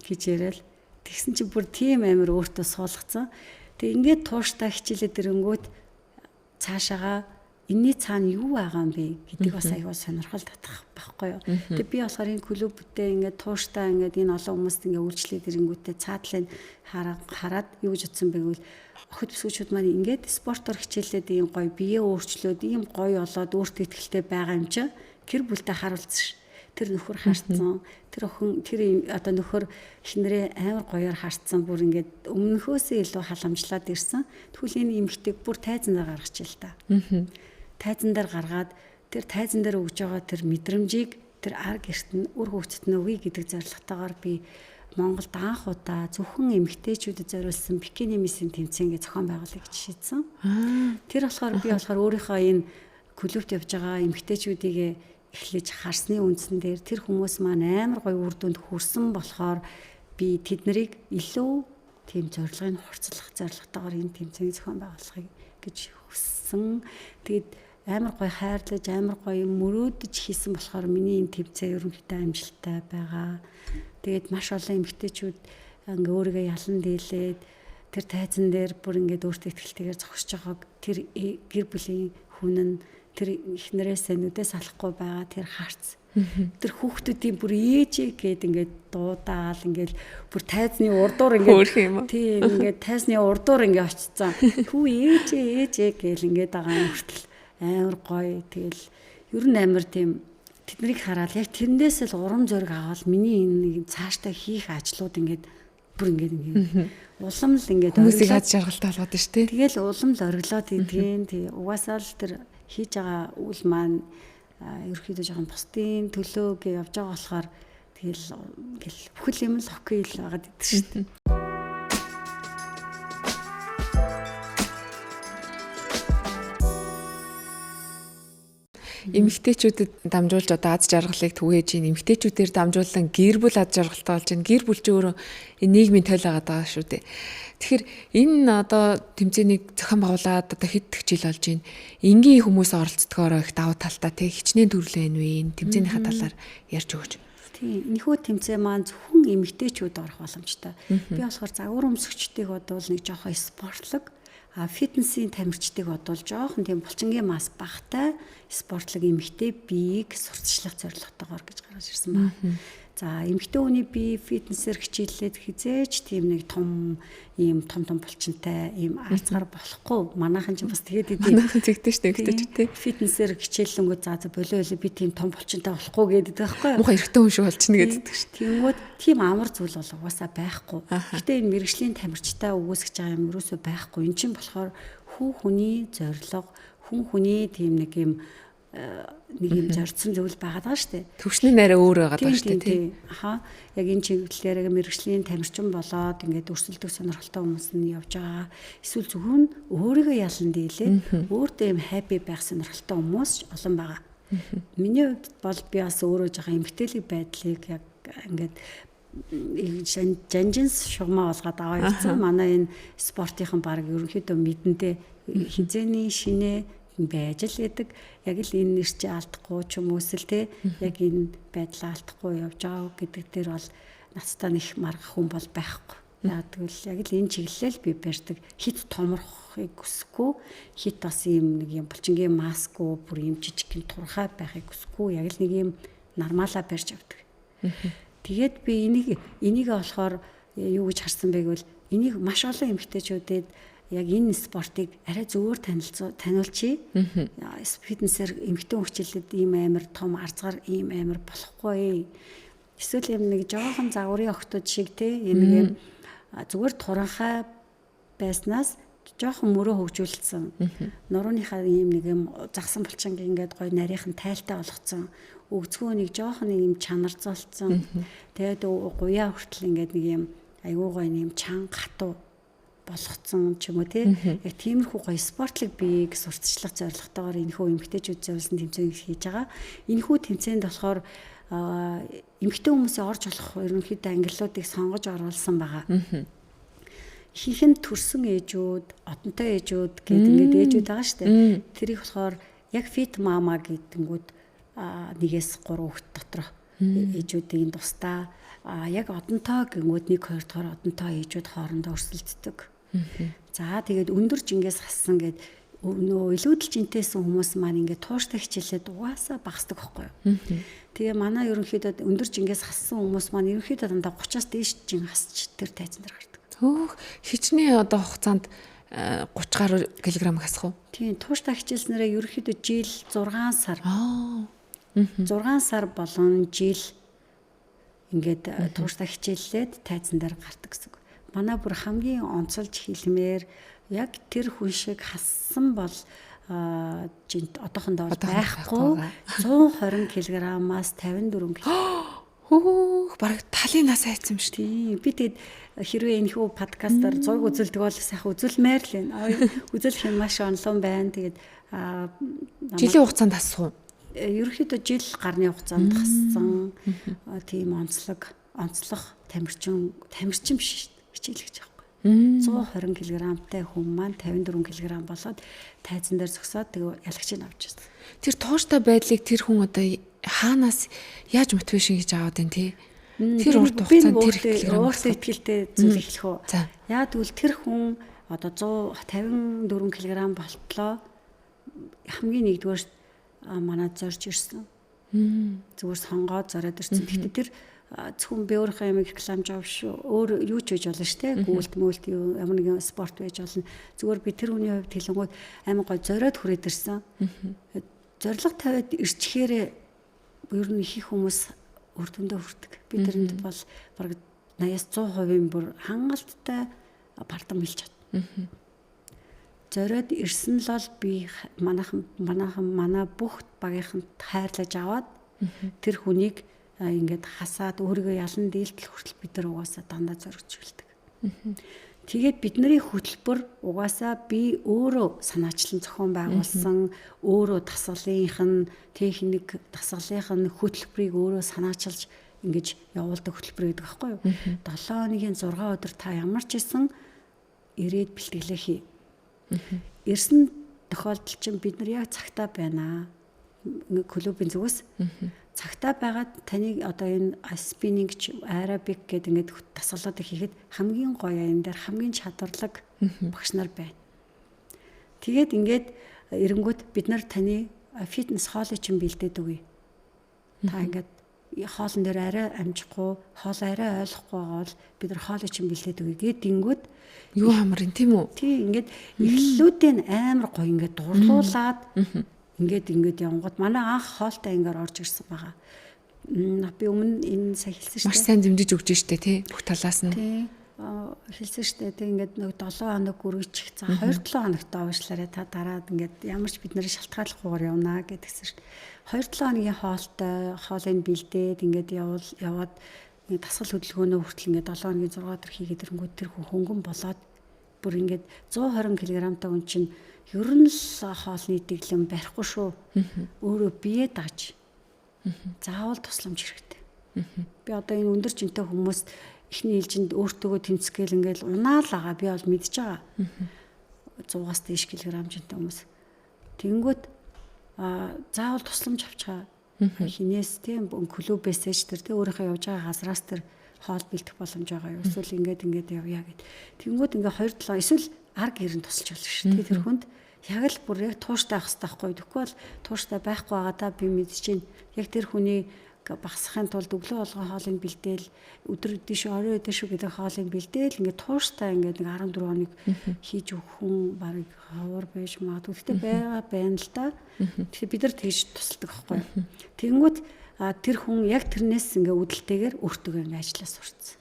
гэж яриад тэгсэн чи бүр тийм амир өөртөө суулгацсан. Тэг ингээд тууштай хичээлээ дэрэнгүүт цаашаага энэний цаана юу байгаа юм бэ гэдгийг бас аягүй сонирхол татах байхгүй юу. Тэг би болохоор энэ клубүүдээ ингээд тууштай ингээд энэ олон хүмүүст ингээд үйлчлээд ирэнгүүтээ цаатлын хараад юу гэж утсан бэ гэвэл охид бүсгүүчүүд маань ингээд спортоор хичээлээд ийм гоё биеэ өөрчлөөд ийм гоё болоод өөртөө ихтэй байгаа юм чи гэр бүлдээ харуулсан ш. Тэр нөхөр харцсан. Тэр охин тэр одоо нөхөр эхнэрээ амар гоёор харцсан. Бүр ингээд өмнөхөөсөө илүү халамжлаад ирсэн. Тэгвэл энэ эмэгтэйг бүр тайзан дээр гаргачих л та. Тайзан дээр гаргаад тэр тайзан дээр өгж байгаа тэр мэдрэмжийг тэр ар гэрт нь үр хөвгтөд нь өгье гэдэг зорилготойгоор би Монголд анх удаа зөвхөн эмэгтэйчүүдэд зориулсан бикини мисийн тэмцээн гэж зохион байгуулах гэж шийдсэн. Тэр болохоор би болохоор өөрийнхөө энэ клубт явж байгаа эмэгтэйчүүдийг эхлэж харсны үндсэн дээр тэр хүмүүс маань амар гоё үр дүнд хүрсэн болохоор би тэднийг илүү тийм зорилгыг хурцлах зорилготойгоор энэ тэмцээний зохион байгуулахыг гэж хүссэн. Тэгээд амар гоё хайрлаж амар гоё мөрөөдөж хийсэн болохоор миний энэ тэмцээн ерөнхийдөө амжилттай байгаа. Тэгээд маш олон эмэгтэйчүүд ингээ өөрийгөө ялан дийлээд тэр тайзан дээр бүр ингээд өөртөө ихтэйгээр зогсож байгааг тэр гэр бүлийн хүн нь тэр эхнэрээсээ нүдээс алахгүй байгаа тэр харц. Тэр хүүхдүүдийн бүр ээжээ гээд ингээд дуудаал ингээд бүр тайзны урдуур ингээд тийм ингээд тайзны урдуур ингээд очицсан. Хүү ээжээ гээл ингээд байгаа юм хүртэл амар гоё. Тэгэл ер нь амар тийм тэднийг хараад яг тэрнээс л урам зориг аваад миний энэ нэг цаашдаа хийх ажлууд ингээд бүр ингээд улам л ингээд хүмүүсийг хад жаргалтай болгоод шүү дээ. Тэгэл улам л ориглоод идэгэн тий угаасаа л тэр хийж байгаа үйл маань ерөөхдөө жоохон бусдын төлөө гэж явж байгаа болохоор тэгэл ингээл бүхэл юм л хоккей л байгаад идэв шүү дээ. Эмэгтэйчүүдэд дамжуулж одоо аз жаргалыг түгээж ийн эмэгтэйчүүдээр дамжуулан гэр бүл аз жаргалтай болж ийн гэр бүл ч өөрөө энэ нийгмийн тойл байгаа шүү дээ. Тэгэхээр энэ одоо тэмцээнийг зохион байгуулад одоо хэд жил болж ийн энгийн хүмүүс оролцдгоороо их давуу талтай тэг хичнээн төрлөө энэ үе тэмцээнийхаа талаар ярьж өгөөч. Тийм энэхүү тэмцээн маань зөвхөн эмэгтэйчүүд орох боломжтой. Би болохоор загвар өмсөгчдийг бодвол нэг жоохон спортлог фитнесийн тамирчдыг бодвол жоохон тийм булчингийн мас багтай спортлог эмэгтэй биеийг сурталчлах зорилготойгоор гэж гаргаж ирсэн байна. За эмэгтэй хүний бие фитнесээр хичээллээд хизээч тийм нэг том булчинтай ийм арцгаар болохгүй. Манайхан ч бас тэгээд идэв. Манайхан зэгдэж штэ эмэгтэйчтэй. Фитнесээр хичээллэнгүүд за болоо би тийм том булчинтай болохгүй гэдэг байхгүй юу? Муухай эрэгтэй хүн шүү болчихно гэдэг штэ. Тэнгүүд тийм амар зүйл бол угаасаа байхгүй. Гэтэ энэ мэрэгжлийн тамирчтай өгөөсгөж байгаа юм ерөөсөө байхгүй. Энд чинь болохоор хүний зорилго, хүний тийм нэг юм зорьсон зүйл байгаа даа штэ. Төвшний найраа өөр байгаа даа штэ тий. Аха. Яг энэ чиглэлээр мэрэгжлийн тамирчин болоод ингээд өрсөлдөх сонирхолтой хүмүүс нь явж байгаа. Эсвэл зөвхөн өөрийгөө ялан дийлээд өөртөө юм happy байх сонирхолтой хүмүүс олон байгаа. Миний хувьд бол би бас өөрөө жоохон эмгтээлийн байдлыг яг ингээд жанжинс шугамаа болгоод аваа явцсан. Манай энэ спортынхан баг ерөнхийдөө мэдэндээ хизээний шинэ байж л байдаг. Яг л энэ нэр чи алдахгүй ч юм уус л те яг энэ байдлаа алдахгүй явж байгаа гэдэг дээр бол надтай нэг маргах хүн бол байхгүй. Яг тэгвэл яг л энэ чиглэлээр би барьдаг. Хит томрохыг хүсэхгүй, хит бас ийм нэг юм булчингийн маск уу, бүр ийм жижигхэн турхай байхыг хүсэхгүй. Яг л нэг ийм нормалаа барьж явдаг. Тэгээд би энийг болохоор юу гэж харсан бэ гэвэл энийг маш олон эмэгтэйчүүдэд яг энэ спортыг арай зөвөр таниулчих. Фитнесээр эмэгтэй хүчлэлд ийм амар том арзгаар ийм амар болохгүй. Эсвэл юм нэг жоохон загварын охтууд шиг те энэ зүгээр туранхай байснаас жоохон мөрөө хөгжүүлсэн. Нурууныхаа ийм нэг юм загсан булчинг ингээд гоё нарийнхан тайлтай болгоцсон. Өгцгөө нэг жоохон нэг юм чанарзуулсан. Тэгээд гуяа хүртэл ингээд нэг юм айгуу гоё юм чанга хатуу болгоцсон ч юм уу тий. Яг тиймэрхүү гоё спортлог биеийг сурталчлах зорилготойгоор энэхүү эмэгтэйчүүд зориулсан тэмцээн хийж байгаа. Энэхүү тэмцээнд болохоор эмэгтэй хүмүүсийн орж болох ерөнхийдөө ангиллуудыг сонгож оруулсан байгаа. Ихэнх нь төрсэн ээжүүд, одонтой ээжүүд гэдэг ингээд ээжүүд байгаа шүү дээ. Тэрийг болохоор яг fit mama гэдэнгүүд 1-3 хүүхэд дотор ээжүүдийн тусдаа яг одонтой гингүүд 1-2 дахь одонтой ээжүүд хоорондоо өрсөлддөг. За тэгээд өндөр жингээс хассан гэд нөө илүүдэл жинтэйсэн хүмүүс маань ингээд тууштай хичээлээд угаасаа багасдаг байхгүй юу. Тэгээ манай ерөнхийдөө өндөр жингээс хассан хүмүүс маань ерөнхийдөө дандаа 30-аас дээш жин хасч тэр тайзан дээр гардаг. Хөөх хичнээн одоо хугацаанд 30 гаруй килограмм хасах уу? Тийм тууштай хичээлснээрээ ерөнхийдөө жил 6 сар. 6 сар болон жил ингээд тууштай хичээллээд тайзан дээр гардаг гэсэн. Манай бүр хамгийн онцолж хэлмээр яг тэр хүн шиг хассан бол одоохондоо байхгүй 120 кг-аас 54 кг. Хөөх бараг талын нас хайцсан шүү дээ. Би тэгээд хэрвээ энэхүү подкастаар зураг үзүүлдэг бол сайхан үзүүлмээр л байна. Үзүүлэх юм маш онлон байна. Тэгээд жилийн хугацаанд хасах уу? Ерөнхийдөө жил гарны хугацаанд хассан. Тийм онцлог тамирчин биш хичээлэгч байхгүй. 120 кг-тай хүн маань 54 кг болоод тайзан дээр зогсоод тэгээ ялагчийг авч ирсэн. Тэр тууштай байдлыг тэр хүн одоо хаанаас яаж мотивашн хийж аваад байна те? Тэр урт хугацаанд тэр өөртөө ихтэй зүйл эхлэх үү? Яа тэгвэл тэр хүн одоо 154 кг болтлоо хамгийн нэгдүгээр манад зорж ирсэн. Зүгээр сонгоод зориод ирсэн. Гэхдээ тэр зөвхөн би өөрийнхөө юм рекламж авш өөр юу ч хийж болно шүү дээ. Гүйлт мөлт юу ямар нэгэн спорт байж болно. Зүгээр би тэр хүний хувьд хэлэнгүүт амар гой зориод хүрээд ирсэн. Зорилго тавиад ирчихээр ер нь их хүмүүс үр дүндээ хүрдэг. Би тэрэнд бол бараг 80-100% бүр хангалттай бардам хэлж чадна. Зориод ирсэн л бол би манай бүх багийнханд хайрлаж аваад тэр хүнийг ингээд хасаад өөрийгөө ялан дийлдэл хүртэл бид нар угаасаа дандаа зоригч хэлдэг. Тэгээд бидний хөтөлбөр угаасаа би өөрөө санаачлан зохион байгуулсан, өөрөө дасгалынх нь техник дасгалынх нь хөтөлбөрийг өөрөө санаачилж ингэж явуулдаг хөтөлбөр гэдэг байхгүй юу? 7 хоногийн 6 өдөр та ямар ч исэн ирээд бэлтгэлээ хий. Ирсэн тохиолдол чинь бид нар яг цагтаа байна. Клубын зүгээс цагтаа байгаад таныг одоо энэ спиннинг аэробик гэдэг ингээд дасгалуудыг хийхэд хамгийн гоё энэ дээр хамгийн чадварлаг багш нар байна. Тэгээд ингээд эренгүүт бид нар таны фитнес хоолыг чинь бэлдээд өгье. Та ингээд хоолн дээр арай амжихгүй, хоол арай ойлгохгүй байгаа бол бид нар хоолыг чинь бэлдээд өгье гэд дингүүд юу хамрын тийм үү? Тийм ингээд эхлэлүүдийн амар гоё ингээд дурлуулад ингээд явгод манай анх хоолтой ингээд орж ирсэн байгаа. Би өмнө энэ сая хэлсэн шүү дээ. Маш сайн дэмжиж өгч штэ тий бүх талаас нь. Тий. Хэлсэн шүү дээ. Тэг ингээд нэг 7 хоног гүргэж за 2-7 хоногт овшлаарэ та дараад ингээд ямар ч бид нарын шалтгааллахгүйгээр явна гэдгсэн шүү дээ. 2-7 хоногийн хоолыг бэлдээд ингээд яваад дасгал хөдөлгөөнөө хүртэл ингээд 7 хоногийн 6 өдөр хийгээд ирэнгүүт тэр хөнгөн болоод бүр ингээд 120 кг-тай хүн чинь ер нь л хоолны дэглэм барихгүй шүү. Өөрөө бие дааж заавал тусламж хэрэгтэй. Би одоо энэ өндөр жинтэй хүмүүс эхний ээлжинд өөртөөгөө тэмцгээл ингээл унаал байгаа би бол мэдж байгаа. 100-аас дээш килограмм жинтэй хүмүүс. Тэнгүүд заавал тусламж авчгаа хинээс тийм клубээс ч тэр өөрийнхөө явж байгаа газраас тэр хоол бэлдэх боломж байгаа юу? Эсвэл ингээд явъя гэд. Тэнгүүд ингээ 2-7 эсвэл арга гэрэн тусалж болно шүү дээ. Тэр хүнд яг л бүр яг тууштай авах хэрэгтэй байхгүй. Тэгэхгүй бол тууштай байхгүй байгаа да би мэдчихээн. Яг тэр хүний багсахын тулд өглөө болгон хоолыг бэлдээл өдөр дэш орой дэш гэдэг хоолыг бэлдээл ингээд тууштай ингээд нэг 14 хоног хийж өгөх хүн барыг хавар байж магадгүй. Гэхдээ байгаа байна л да. Тэгэхээр бид нар тэгж тусалдаг байхгүй. Тэнгүүд тэр хүн яг тэрнээс ингээд үүдэлтэйгээр өөртөө ингээд ажиллаа сурцсан.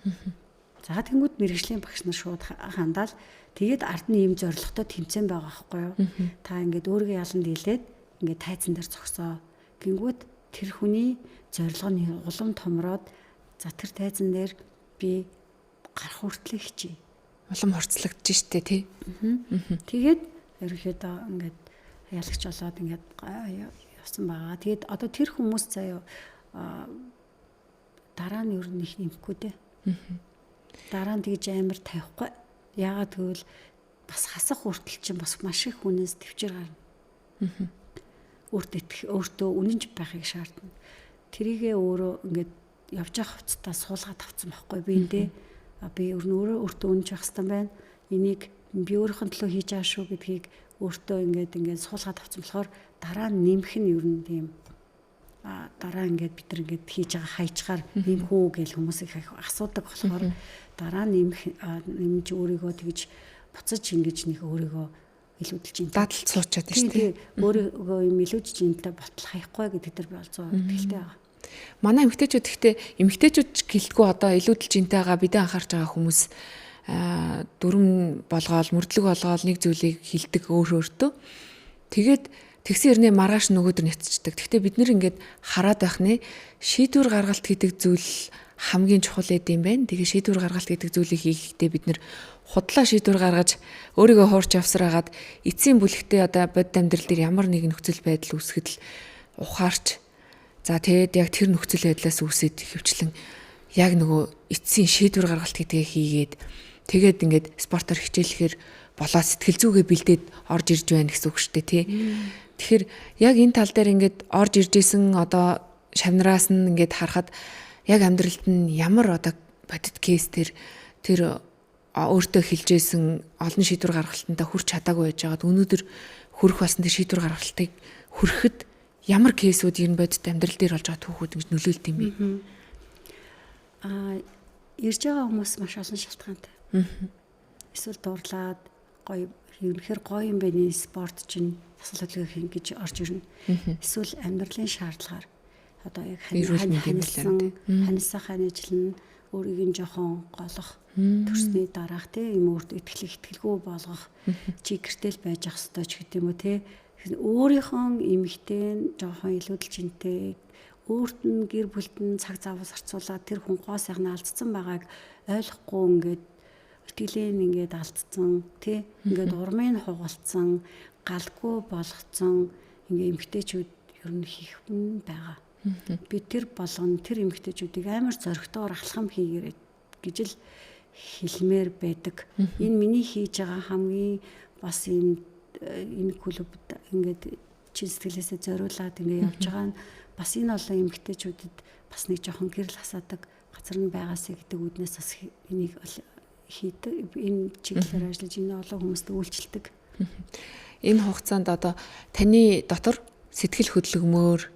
За тэнгүүд мэрэгжлийн багш нар шууд хандаал тэгээд ард нь ийм зоригтой тэмцээн байгаа байхгүй юу? Та ингээд өөрийгөө ялан дийлээд ингээд тайзан дээр зогсоо. Гингүүд тэр хүний зорилго нь улам томроод за тэр тайзан дээр би гарах хүртэл хичээ. Улам хорцлогдож штэ тий. Тэгээд ерөөхдөө ингээд ялагч болоод ингээд явсан байгаа. Тэгээд одоо тэр хүмүүс заяа дараа нь ер нь их нэмэхгүй дээ. Дараа нь тэгж амар тавихгүй. Яагаад гэвэл бас хасах хүртэл чинь бас маш их хүнээс төвчээр гарна. Өөртөө үнэнч байхыг шаардна. Тэрийгээ өөрөө ингээд явж явах хувцастаа суулгаад авсан байхгүй би эндээ би өөртөө үнэнч байх хэрэгтэй байна. Энийг би өөрийнхөө төлөө хийж байгаа шүү гэдгийг өөртөө ингээд суулгаад авсан болохоор дараа нь нэмэх нь ер нь тийм дараа ингээд бид нар ингээд хийж байгаа хайчгаар нэмэх үү гэж хүмүүс их асуудаг болохоор дараа нэмж өөрийгөө тэгж буцаж ингэж нэг өөрийгөө илүүдэлж ин дадалт суучаад шүү дээ. Өөрийгөө юм илүүдж интэй ботл хаяхгүй гэдэг дээр би 100% итгэлтэй байгаа. Манай эмэгтэйчүүд гэхдээ эмэгтэйчүүд гэлтгүй одоо илүүдэлж интэй байгаа бидээ анхаарч байгаа хүмүүс дүрм болгоол мөрдлөг болгоол нэг зүйлийг хилдэг өөртөө. Тэгээд тэгсэн хэрнээ маргааш нөгөөдөр нэцчихдэг. Гэхдээ бид нэр ингээд хараад байх нэ шийдвэр гаргалт гэдэг зүйл хамгийн чухал эдэм байна. Тэгээ шийдвэр гаргалт гэдэг зүйлийг хийхдээ бид нэр худлаа шийдвэр гаргаж өөрийгөө хуурч явсараагаад эцсийн бүлэгтээ одоо бодит амьдрал дээр ямар нэгэн нөхцөл байдал үүсгэхэд л ухаарч за тэгээд яг тэр нөхцөл байдлаас үүсээд хөвчлэн яг нөгөө эцсийн шийдвэр гаргалт гэдгээ хийгээд тэгээд ингээд спортоор хичээлэхээр болоо сэтгэл зүгээ бэлдээд орж ирж байна гэсэн үг шүү дээ тий. Тэгэхээр яг энэ тал дээр ингээд орж ирж исэн одоо шавнараас нь ингээд харахад яг амьдралд нь ямар одоо бодит кейс тэр өөртөө хэлжсэн олон шийдвэр гаргалтанд хүрч чадаагүй байж байгаад өнөөдөр хүрэх басан тэр шийдвэр гаргалтыг хүрэхэд ямар кейсүүд ер нь бодит амьдрал дээр болж байгаа түүхүүд ингэж нөлөөлт юм бэ? Ирж байгаа хүмүүс маш олон шалтгаантай. Эсвэл дуурлаад гоё ерөнхийдөө гоё юм бэ спорт чинь засал хөдөлгөөн хийн гэж орж ирнэ. Эсвэл амьдралын шаардлагаар одоо яг ханисах ажиллана өөрийг нь жоохон голох төрсний дараах тийм өөртөө итгэлгүй болгох чи гэртэл байж ах ёстой ч гэдэг юм уу те өөрийнхөө эмэгтэй жоохон илүүдэлж интэй өөрт нь гэр бүлд нь цаг заваас зарцуулаад тэр хүн гоо сайхан алдсан байгааг ойлгохгүй ингээд итгэлээ ингээд алдсан тий ингээд урмыг хугалцсан галгүй болгоцсон ингээд эмэгтэйчүүд ер нь хийх хүн байгаа. Би тэр болгоно тэр эмэгтэйчүүдийг амар зоригтойгоор алхам хийгээрэй гэж л хэлмээр байдаг. Энэ миний хийж байгаа хамгийн бас энэ клубд ингээд чин сэтгэлээсээ зориулаад ингээд явж байгаа нь бас энэ олон эмэгтэйчүүдэд бас нэг жоохон гэрэл хасаадаг газар нь байгаасаа гэдэг үднээс бас энийг хийдэг. Энэ чиглэлээр ажиллаж энэ олон хүмүүст үйлчлдэг. Энэ хугацаанд одоо таны дотор сэтгэл хөдлөмөр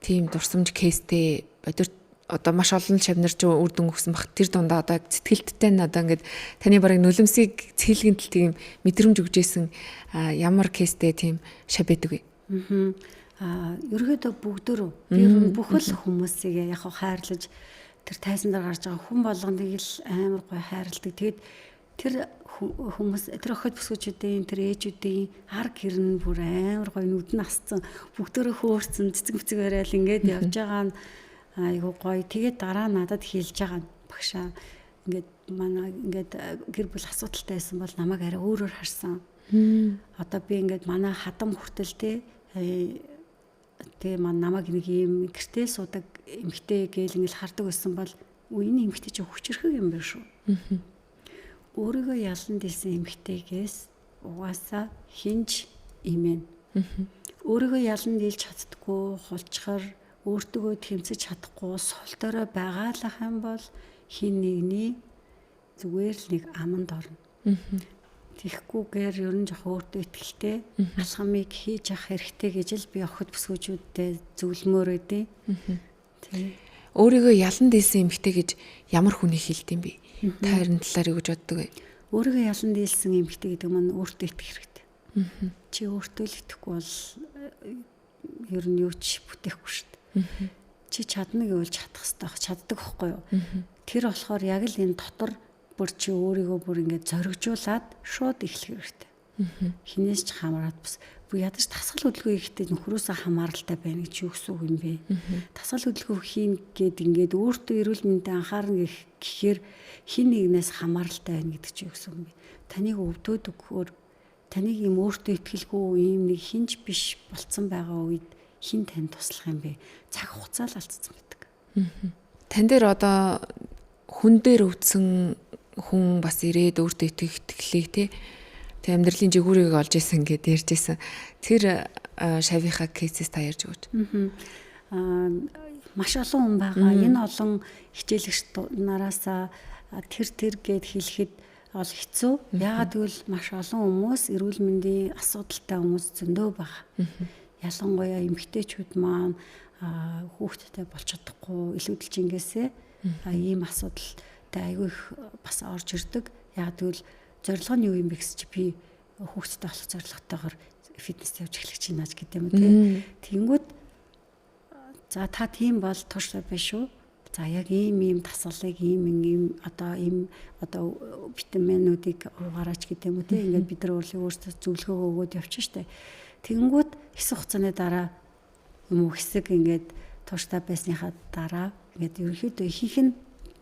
тийм дурсамж кейстэй бодит одоо маш олон шавнарч үр дүн өгсөн бах тэр дундаа одоо сэтгэлдтэй нь одоо ингээд таны барыг нулимсыг цэглэгэнтэл тийм мэдрэмж өгжсэн ямар кейстэй тийм шав байдаг вэ? Ерөөдөө бүгдөө би бүхэл хүмүүсийг яг хайрлаж тэр тайзан дээр гарч байгаа хүн болгоныг л амар гой хайрладаг. Тэгээд тэр хүмүүс тэр охид бүсгүүчүүдийн тэр ээжүүдийн арга гэрн бүр амар гой нүд нь асцсан бүгдөө хөөрцөн цэцэг мэцэг барайл ингээд явж байгаа нь айгу гой. Тэгээд дараа надад хэлж байгаа нь багшаа ингээд манай ингээд гэр бүл асуудалтай байсан бол намайг арай өөрөөр харсан. Одоо би ингээд манай хадам хүртэл тэгээ намайг нэг юм гэртээ суудаг эмхтэй гээл ингээл хардаг байсан бол энэ эмхтэй чи хүчрхэг юм байна шүү. Өөрийгөө ялан дийлсэн эмхтэйгээс угаасаа хинж имэн Өөрийгөө ялан дийлж чаддаггүй, хулчхар, өөртөө тэмцэж чадахгүй, сул дорой байгаалах юм бол хин нэгний зүгээр л нэг аманд орно. Тэгэхгүйгээр ер нь жоох өөртөө ихтэй алхамыг хийж авах хэрэгтэй гэж л би охид бүсгүүчүүдэд зөвлөмөр өгдөө. Тий. Өөрийгөө ялан дийлсэн эмэгтэй гэж ямар хүний хэлт юм бэ? Та харин талаар юу гэж боддог вэ? Өөрийгөө ялан дийлсэн эмэгтэй гэдэг нь өөртөө итгэх хэрэгтэй. Чи өөртөө л итгэхгүй бол ер нь юу ч бүтээхгүй шүү дээ. Чи чадна гэвэл чадах хэрэгтэй, чаддаг байхгүй юу? Тэр болохоор яг л энэ дотор бүр чи өөрийгөө бүр ингээд зоригжуулаад шууд эхлэх хэрэгтэй. Хинээс ч хамаарат бас бүр ядаж тасгал хөдөлгөөн хийхдээ нөхрөөсөө хамааралтай байна гэж юу гэсэн үг юм бэ? Тасгал хөдөлгөөн хийн гээд ингээд өөртөө эрүүл мэндэд анхаарна гэхээр хин нэгнээс хамааралтай байна гэдэг чинь юу гэсэн үг юм бэ? Таныг өвдөөд өгөхөөр таныг юм өөртөө итгэлгүй юм нэг хинж биш болцсон байгаа үед хин тань туслах юм бэ? Цаг хугацаа л алдсан байдаг. Тан дээр одоо хүн дээр өвдсөн хүн бас ирээд өөртөө итгэлээ тий. Тэг амьдралын жигүүрийг олж исэн гэдээ ярьж исэн. Тэр шавийнхаа кейсээс та ярьж өгөөч. Маш олон хүн байгаа. Энэ олон хичээлэгч нараасаа тэр гэд хэлэхэд ол хэцүү. Яагаад гэвэл маш олон хүмүүс эрүүл мэндийн асуудалтай хүмүүс зөндөө байгаа. Ялангуяа эмэгтэйчүүд маань хүүхдтэй болж чадахгүй илүүдэлжингээсээ ийм асуудалтай айгүй их бас орж ирдэг. Яагаад гэвэл зорилго нь юу юм бэ гэж чи би хүүхдтэй болох зорилготойгоор фитнес явж эхлэх чинь нааж гэдэг юм тий. Тэнгүүд за та тийм бол тууштай биш үү? За яг ийм тасгалыг ийм одоо витаминуудыг угаараач гэдэг юм уу тий. Ингээд бид нар өөрсдөө зөвлөгөө өгөөд явчих штэ. Тэнгүүд хэсэг хугацааны дараа юм уу хэсэг ингээд тууштай байсныхаа дараа ингээд ерөнхийдөө ихэнх нь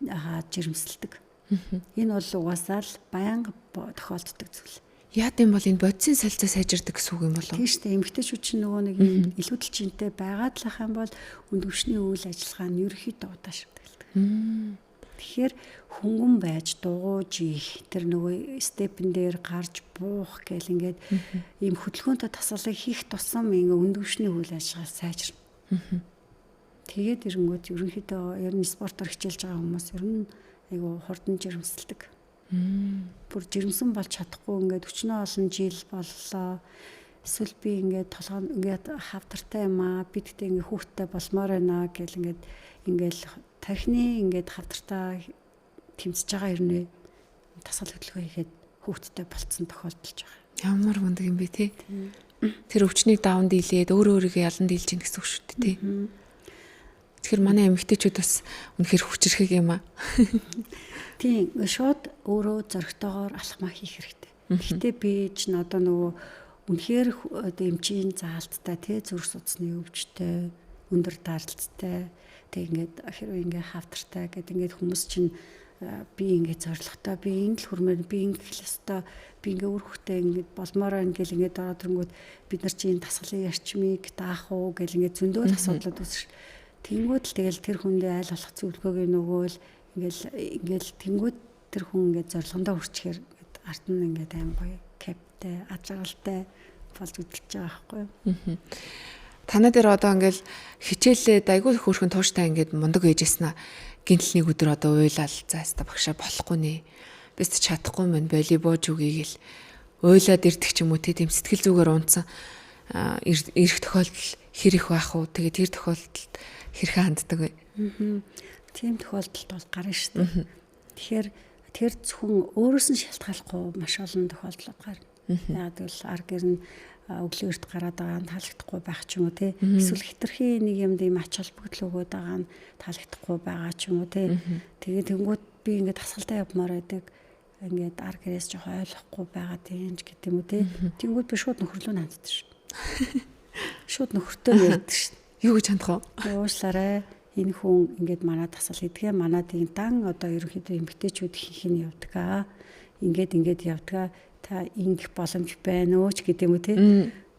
жирэмсэлдэг. Энэ бол угаасаа л байнга тохиолддог зүйл. Яа гэм бол энэ бодисын солилцоо сайжирдаг гэсэн үг юм болов уу? Тийм шүү дээ. Эмэгтэйчүүд чинь нөгөө нэг илүүдэлчинтэй байгаад л ах юм бол өндөвшний үйл ажиллагаа нь ерөнхийдөө удаашрдаг. Тэгэхээр хөнгөн байж дугуйж их тэр нөгөө степен дээр гарч буух гэл ингээд ийм хөдөлгөөнтэй тасгалыг хийх тусам ингээ өндөвшний үйл ажиллагаа сайжирна. Тэгээд ирэнгүүт ерөнхийдөө ер нь спортоор хичээлж байгаа хүмүүс ер нь айгу хурдан жирэмсэлдэг. Бүр жирэмсэн болж чадахгүй ингээд өчнөө олон жил боллоо. Эсвэл би ингээд толгой ингээд хавтартай юм аа. Бидтэй ингээд хүүхдтэй болмоор байна гэл ингээд тархины ингээд хавтартай тэмцэж байгаа юм тасгал хөдөлгөөн хийхэд хүүхдтэй болцсон тохиолдолж байгаа. Ямар мундаг юм бэ те. Тэр өвчнийг даван дийлээд өөрийгөө ялан дийлж гин гэсэн үг шүү дээ те. Тэгэхээр манай эмэгтэйчүүд бас үнэхээр хүчрхэг юм аа. Тийм шууд өөрөө зоригтойгоор алхмаа хийх хэрэгтэй. Гэхдээ би ч одоо нөгөө үнэхээр эмчийн заалттай тий зүрх судасны өвчтэй, өндөр даралттай тэг ингээд хэрвээ ингээд хавтартай гэдэг ингээд хүмүүс чинь би ингээд зоригтой би ингэ л хүрмээр би ингэ л өстой би ингээд үр хөхтэй ингээд болмоор байна гэл ингээд ороод ирэнгүүт бид нар чинь тасгалын ярчмыг даах уу гэл ингээд зөндөө л асуудлууд үүсэж тэнгүүд л тэгэл тэр хүндээ айл болох зөвлөгөөг нөгөө л ингээл тэнгүүд тэр хүн ингээд зорилгондоо хүрчихээр арт нь ингээд аим гоё каптай ажралтай болж үдэлж байгаа байхгүй юу. Танаа дээр одоо ингээл хичээлээ айгүй хөөрхөн тууштай ингээд мундаг ээжсэн аа. Гинтл нэг өдөр одоо уйлал заастаа багшаа болохгүй нэ. Бист чадахгүй мэн волейбол үгийгэл уйлаад ирдэг ч юм уу тийм сэтгэл зүгээр унтсан ирэх тохиолдол хэр их байх уу. Тэгээд тэр тохиолдолд хэрхэн ханддаг вэ? Тийм тохиолдолд бол гарна шүү дээ. Тэгэхээр тэр зөвхөн өөрөөс нь шалтгааллахгүй маш олон тохиолдол гарна. Яг л ар гэр нь өглөөрт гараад байгаа нь таалагдахгүй байх ч юм уу тий. Эсвэл хитрхи нэг юмд юм ач холбогдол өгөөд байгаа нь таалагдахгүй байгаа ч юм уу тий. Тэгээд тэнгууд би ингээд тасгалтай явмаар байдаг. Ингээд ар гэрээс жоох ойлгохгүй байгаа тийм ч гэдэг юм уу тий. Тэнгууд би шууд нөхөрлөө ханддаг шүү. Шууд нөхөртөө ярьдаг шүү. Юу гэж хандах вэ? Уушлаарай. Энэ хүн ингээд манай тасгал хийдгээ манадын дан одоо ерөнхийдөө эмгтээчүүд хийх нь явдаг. Ингээд явдаг. Та ингэх боломж байна уу ч гэдэг юм уу тий.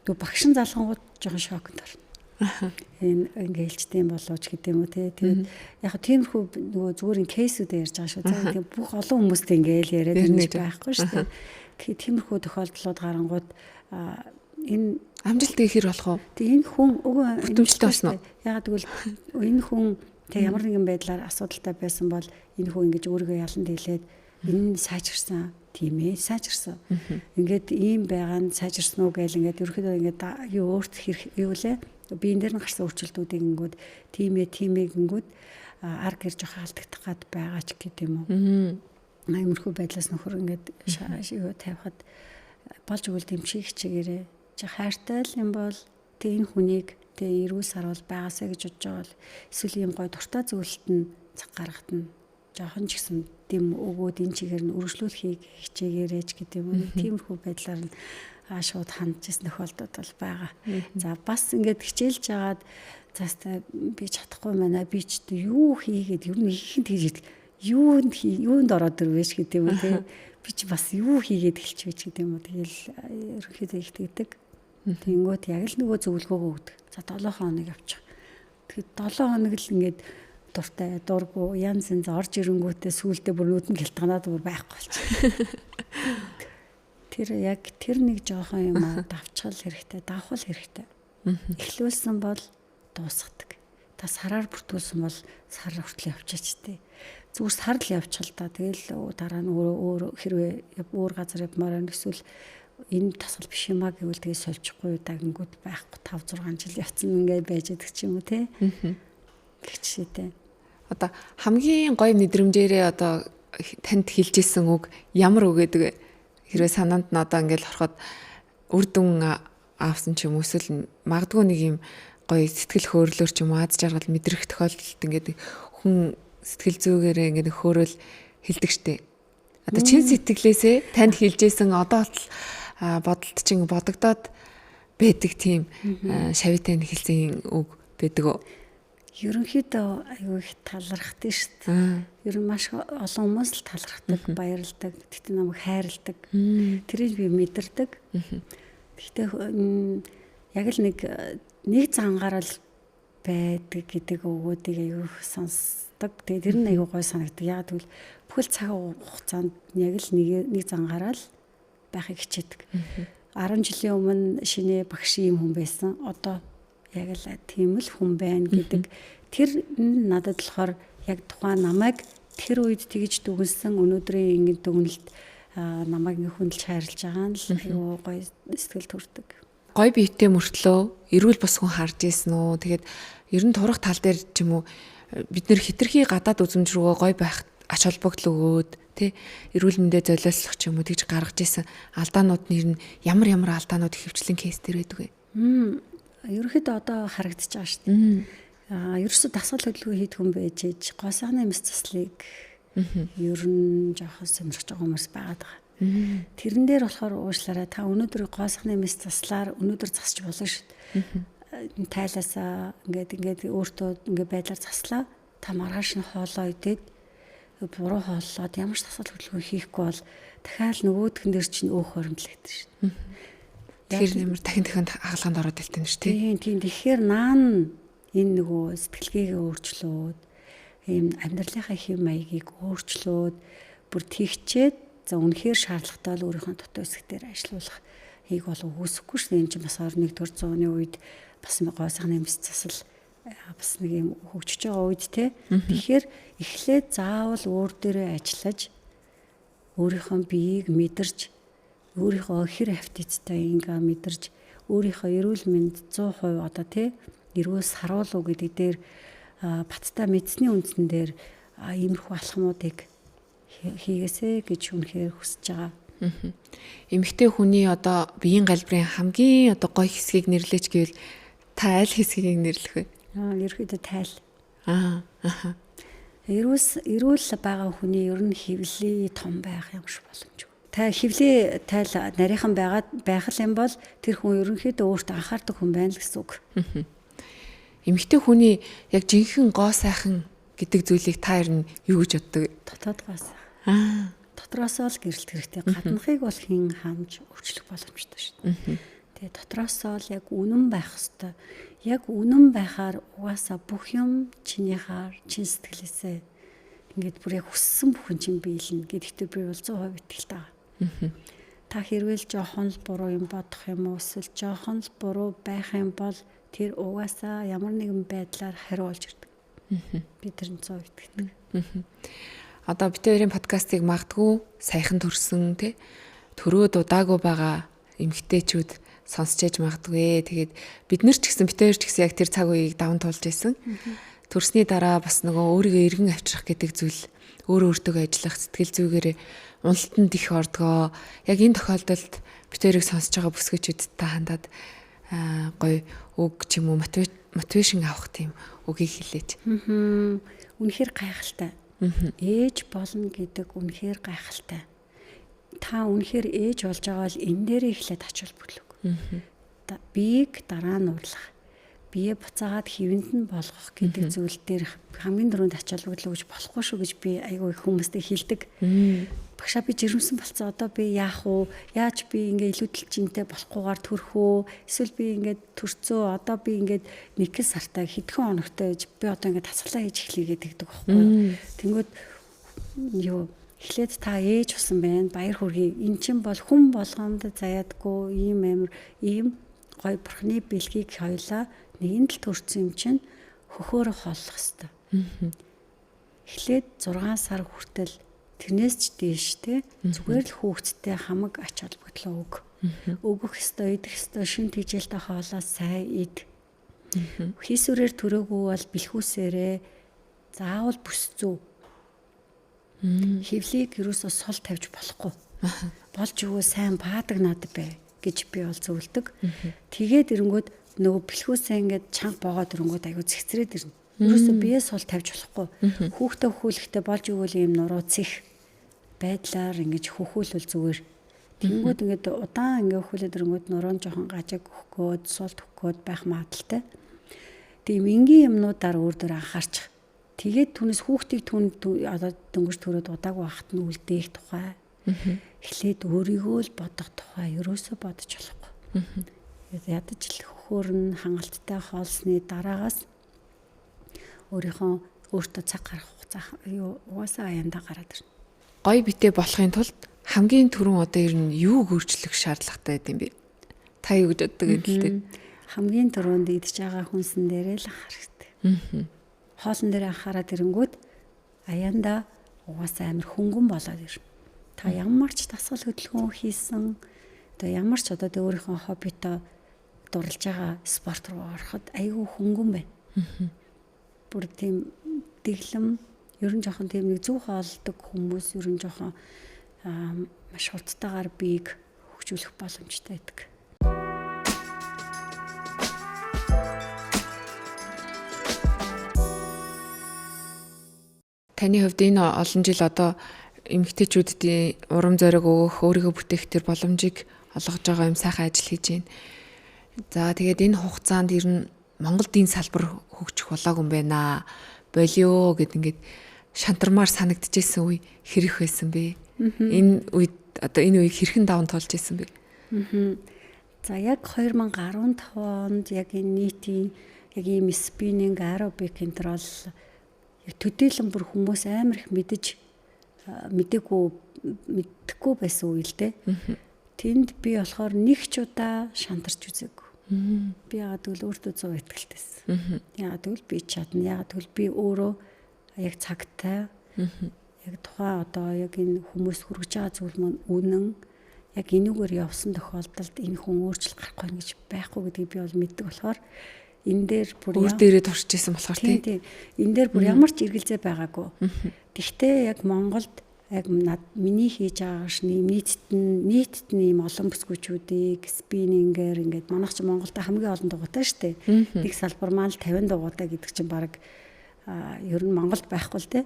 Дүү багшин залгангууд жоохон шокнд орно. Энэ ингээ хэлчтэй болооч гэдэг юм уу тий. Тэгээд яг тиймэрхүү нөгөө зүгээр кейсүүд ярьж байгаа шүү. За тийм бүх олон хүмүүстэй ингээл яриад ирж байхгүй шүү дээ. Тэгэхээр тиймэрхүү тохиолдлууд гарангууд энэ амжилттай ихэр болох уу? тэг энэ хүн өгөө бүтэмжтэй болсон уу? Ягаад гэвэл энэ хүн тэг ямар нэгэн байдлаар асуудалтай байсан бол энэ хүн ингэж өөрийгөө ялан дийлээд энэ сайжирсан тийм ээ сайжирсан. Ингээд ийм байгаа нь сайжирсан уу гэж ингээд ерөөхдөө ингээд юу өөрт хэрэг юу лээ биен дээр нь гарсан өөрчлөлтүүдийг ингээд тийм ээ гингүүд ар гэр жоох алдагдах гад байгаа ч гэдэм юм уу. Иймэрхүү байдлаас нөхөр ингээд юу тавихад болж өгвөл дэмжих чигээрээ чи хайртай л юм бол тэг энэ хүнийг тэг эрүүл сарвал байгаасаа гэж бодож байгаа бол эсвэл ийм гой дуртай зүйлд нь цаг гаргахад нь жоохон ч гэсэн дэм өгөөд энэ чигээр нь өргөжлүүлэхийг хичээгээрэй ч гэдэг юм уу. Тиймэрхүү байдлаар нь шууд хандчихсан тохиолдол бол байгаа. За бас ингээд хичээлж жагаад заастаа би чадахгүй байна. Би ч юу хийгээд ер нь ихэнд хийж юунд ороод ирвэж гэдэг юм те. Би ч бас юу хийгээд эхэлчихвэж гэдэг юм уу. Тэгэл ерөнхийдөө их тэгдэг. Тэнгүүт яг л нөгөө зөвлөгөөгөө өгдөг. За 7 хоног явчих. Тэгэхэд 7 хоног л ингээд дуртай дургу янз янз орж ирэнгүүтээ сүулдэ бүр нүдэнд гэлтганаад бүр байхгүй болчих. Тэр нэг жоохон юм давчгал хэрэгтэй, давхал хэрэгтэй. Эхлүүлсэн бол дуусгадаг. Та сараар бүртгүүлсэн бол сар хүртэл явчихжээ. Зүгээр сар л явчихл та. Тэгэл дараа нь өөр хэрвээ өөр газар явмаар эсвэл энэ тасгал биш юм а гэвэл тэгээ сольчихгүй дагангууд байхгүй 5 6 жил явцсан ингээд байж байгаа ч юм уу те. Гэвчтэй. Одоо хамгийн гоё мэдрэмжээрээ одоо танд хэлжсэн үг ямар үг гэдэг вэ? Хэрвээ санаанд нь одоо ингээд ороход үр дүн авсан ч юм уу эсвэл магадгүй нэг юм гоё сэтгэл хөөрлөөр ч юм уу аз жаргал мэдрэх тохиолдолд ингээд хүн сэтгэл зүйгээрээ ингээд хөөрөл хэлдэг штеп. Одоо чин сэтгэлээсээ танд хэлжсэн одоо бодолд чинь бодогдоод байдаг тийм шавьтай хэлсэн үг байдаг уу? Ерөнхийдөө аюу их талархдаг шүү дээ. Ер нь маш олон хүмүүс л талархдаг, баярлдаг, тэгтээ намайг хайрладаг. Тэрийг би мэдэрдэг. Тэгтээ яг л нэг зангаараа л байдаг гэдэг өгөөдийг аюу их сонсдог. Тэгээ тэр нь аюу гой санагддаг. Яг тэгвэл бүхэл цаг хугацаанд яг л нэг зангаараа л байхыг хичээдэг. 10 жилийн өмнө шинэ багш юм хүн байсан. Одоо яг л тийм л хүн байна гэдэг тэр надад болохоор яг тухайн намайг тэр үед тэгж дүгнсэн өнөөдрийн ингэ дүгнэлт намайг ингэ хүндэлж хайрлаж байгаа нь л аюу гоё сэтгэл төрдөг. Гоё биетэй мөртлөө эрүүл бос хүн харж ийсэн үү? Тэгээд ер нь турах тал дээр ч юм уу бид нэр хитрхи гадаад үзмж рүүгээ гоё байх ач холбогдол өгөөд тий эрүүл мэндэ золиослох ч юм уу тэгж гаргаж ийсэн алдаанууд нь ямар алдаанууд хөвчлэн кейс дээр байдаг вэ? Ерөнхийдөө одоо харагдаж байгаа шүү дээ. Ерөөсөө дасгал хөдөлгөөн хийх хүн байж ээж гоо сайхны мэс заслыг ер нь жоохон сонирхож байгаа хүмүүс байгаад байгаа. Тэрэн дээр болохоор уушлаарай та өнөөдөр гоо сайхны мэс заслаар өнөөдөр засч болно шүү дээ. Тайлаасаа ингээд өөртөө ингээд байдлаар заслаа та маргааш нь хоолоо идээд буруу хооллоод ямар ч дасгал хөдөлгөөн хийхгүй бол дахиад нөгөөдгөн дээр чинь өөх хоримтлагдаж шүү дээ. Тэгэхээр нэмэр дахин хагалгаанд ороод илтэн шүү дээ. Тийм. Тэгэхээр наан энэ нөгөө сэтгэлгээгээ өөрчлөөд ийм амьдралынхаа хэв маягийг өөрчлөөд бүр тэгчээд за үнэхээр шаардлагатай бол өөрийнхөө дотоод хэсгээр ажиллах хийг бол үгүйсэхгүй шүү дээ. Энэ чинь бас 21-р зууны үед бас гоо сайхны мэс засал бас нэг юм хөгжиж байгаа үед те. Тэгэхээр эхлээд заавал өөр дээрээ ажиллаж өөрийнхөө биеийг мэдэрч өөрийнхөө хэр хавтицтай ингээ мэдэрч өөрийнхөө эрүүл мэнд 100% одоо тий эрүүл саруулуу гэдэг дээр баттай мэдсэний үндсэн дээр иймэрхүү алхмуудыг хийгээсэй гэж үнэхээр хүсэж байгаа. Эмэгтэй хүний одоо биеийн галбирын хамгийн одоо гоё хэсгийг нэрлэж гэвэл та аль хэсгийг нэрлэх вэ? Ерөөдөө тайл. Эрүүл байгаа хүний ер нь хэвлээ том байх юм шиг боломжгүй. Та хөвлөө тайл нарийнхан байх юм бол тэр хүн ерөнхийдөө өөртөө анхаардаг хүн байна л гэсэн үг. Эмэгтэй хүний яг жинхэнэ гоо сайхан гэдэг зүйлийг та ер нь юу гэж боддог? Дотоод гоо сайхан. Дотроосоо л гэрэлт хэрэгтэй. Гаднахыг бол хэн хамж өөрчлөх боломжтой шүү дээ. Тэгээ дотроосоо л яг үнэн байх хэвээр. Яг үнэн байхаар угаасаа бүх юм чинийхаар чин сэтгэлээсээ ингээд бүр яг хүссэн бүхэн чинь биелнэ гэдэгтээ би бол 100% итгэлтэй байгаа. та хэрвээ л жоохон л буруу юм бодох юм уу эсвэл жоохон л буруу байх юм бол тэр угаасаа ямар нэгэн байдлаар хариу болж ирдэг. Би тэр 100% итгэдэг. Одоо бид хоёрын подкастыг магадгүй саяхан төрсөн тий төрөө дудаагүй байгаа эмэгтэйчүүд сонсч ээж магадгүй. Тэгээд бид нар ч гэсэн бид хоёр ч гэсэн яг тэр цаг үеийг даван туулж байсан. Төрсний дараа бас нөгөө өөрийгөө эргэн авчрах гэдэг зүйл өөрөө өөртөө ажиллах сэтгэл зүгээрээ уналтанд их ордгоо. Яг энэ тохиолдолд бид хоёрыг сонсож байгаа бүсгүйчүүдтэй хандаад гоё үг ч юм уу мотивашн авах тийм үгийг хэлээч. Үнэхээр гайхалтай. Ээж болно гэдэг үнэхээр гайхалтай. Та үнэхээр ээж болж байгаа бол энэ дээрээ эхлээд ач холбогдол. Биеийг дараа нь уурлах. Бие буцаагаад хэвэнд нь болгох гэдэг зүйл дээр хамгийн дөрөнд ач холбогдол гэж болохгүй шүү гэж би айгүй их хүмүүстэй хэлдэг. Багшаа би жирэмсэн болцсон. Одоо би яах вэ? Яаж би ингээ илүүдэлжинтэй болохгүйгээр төрөх үү? Эсвэл би ингээд төрцөө. Одоо би ингээд 1 сартай хэдхэн хоногтой ээж би одоо ингээд тасгалаа хийж эхлэе гэдэг байхгүй юу? Тэнгүүд юу эхлээд та ээж болсон байна. Баяр хүргэе. Эн чинь бол хүн болгоомд заяадгүй ийм амир ийм гой бурхны бэлгийг хоёлаа нэгэнд л төрсөн юм чинь хөхөөрө хооллох хэвээр. Эхлээд 6 сар хүртэл тэрнээс ч дээш те зүгээр л хүүхэдтэй хамаг ач холбогдлоо өгөх ёстой, идэх ёстой, шин тэжээлтэй хоолоо сайн ид. Хийсвэрээр төрөөгүй бол бэлхүүсээрээ заавал бүс зүү. Хевлийг юусоо сул тавьж болохгүй. Болж өгөө сайн баадаг надад бай гэж би бол зөвлөдөг. Тэгээд ирэнгүүт нөгөө бэлхүүсээ ингээд чанга боогоод ирэнгүүт аягүй зэгцрээд ирнэ. Юусоо бие сул тавьж болохгүй. Хүүхдээ хөхүүлэхдээ болж өгөөл юм нуруу цэх байдлаар ингэж хөхүүлвэл зүгээр. Тэнгүүд ингээд удаан ингээд хөхүүлээд ирэнгүүт нуруу жоохон гажиг өгөхгөөд сулд өгөхгөөд байх магадлалтай. Тийм энгийн юмнуудаар өөр дөр анхаарчих. Тэгээд түүнээс хүүхдийг одоо дөнгөж төрөөд удаагүй байхад нь үлдээх тухай. Эхлээд өөрийгөө л бодох тухай ерөөсөө бодож болохгүй. Ядаж л хөхөөр нь хангалттай хоолсны дараагаас өөртөө цаг гаргах хугацаа угаасаа аяндаа гараад ирнэ. Гой битээ болохын тулд хамгийн түрүүн одоо ер нь юу өөрчлөх шаардлагатай байд юм бэ? Та юу гэж боддог гэдэлтэй? Хамгийн түрүүнд идж байгаа хүнсэн дээрээ л анхаарах хэрэгтэй. Хоолн дээр анхаараад ирэнгүүт аяндаа угаасаа амир хөнгөн болоод ирнэ. Та ямар ч дасгал хөдөлгөөн хийсэн одоо ямар ч одоо өөрийнхөө хоббитоо дурлж байгаа спорт руу ороход айгүй хөнгөн байна. Бүр тийм дэглэм ер нь жоохон тийм нэг зөв хоолдог хүмүүс ер нь жоохон маш хурдтайгаар биеийг хөгжүүлэх боломжтой байдаг. Таны хувьд энэ олон жил одоо эмэгтэйчүүдийн урам зориг өгөх, өөрийгөө бүтээх төр боломжийг олгож байгаа юм сайхан ажил хийж байна. За тэгээд энэ хугацаанд ер нь Монголд энэ салбар хөгжих болоогүй юм байна. Болио гэд ингээд шантармаар санагдчихсэн үе хэрэг байсан бэ? Энэ үед одоо энэ үеийг хэрхэн даван туулж ирсэн бэ? За яг 2015 онд яг энэ нийтийн яг ийм спиннинг аэробик энэ төр бол төдийлөн бүр хүмүүс амар их мэдхгүй байсан үе л дээ. Тэнд би болохоор нэг ч удаа шантарч үзээгүй. Би яагаад гэвэл өөртөө 100% итгэлтэйсэн. Яагаад гэвэл би чадна. Яагаад гэвэл би өөрөө яг цагтай яг тухайн одоо яг энэ хүмүүс хүргэж байгаа зүйл маань үнэн яг энүүгээр явсан тохиолдолд энэ хүн өөрчлөлт гарахгүй гэж байхгүй гэдгийг би бол мэддэг болохоор энэ дээр бүр өөр дээрээ туршижсэн болохоор тийм энэ дээр бүр ямар ч эргэлзээ байгаагүй. Гэхдээ яг Монголд яг миний хийж байгаа шний нийтд нь ийм олон бүсгүйчүүдийг спиннингээр ингээд манайх чи Монголд хамгийн олон дугуйтай шүү дээ. Нэг салбар маань л 50 дугуйтай гэдэг чинь баг ер нь Монголд байхгүй л дээ.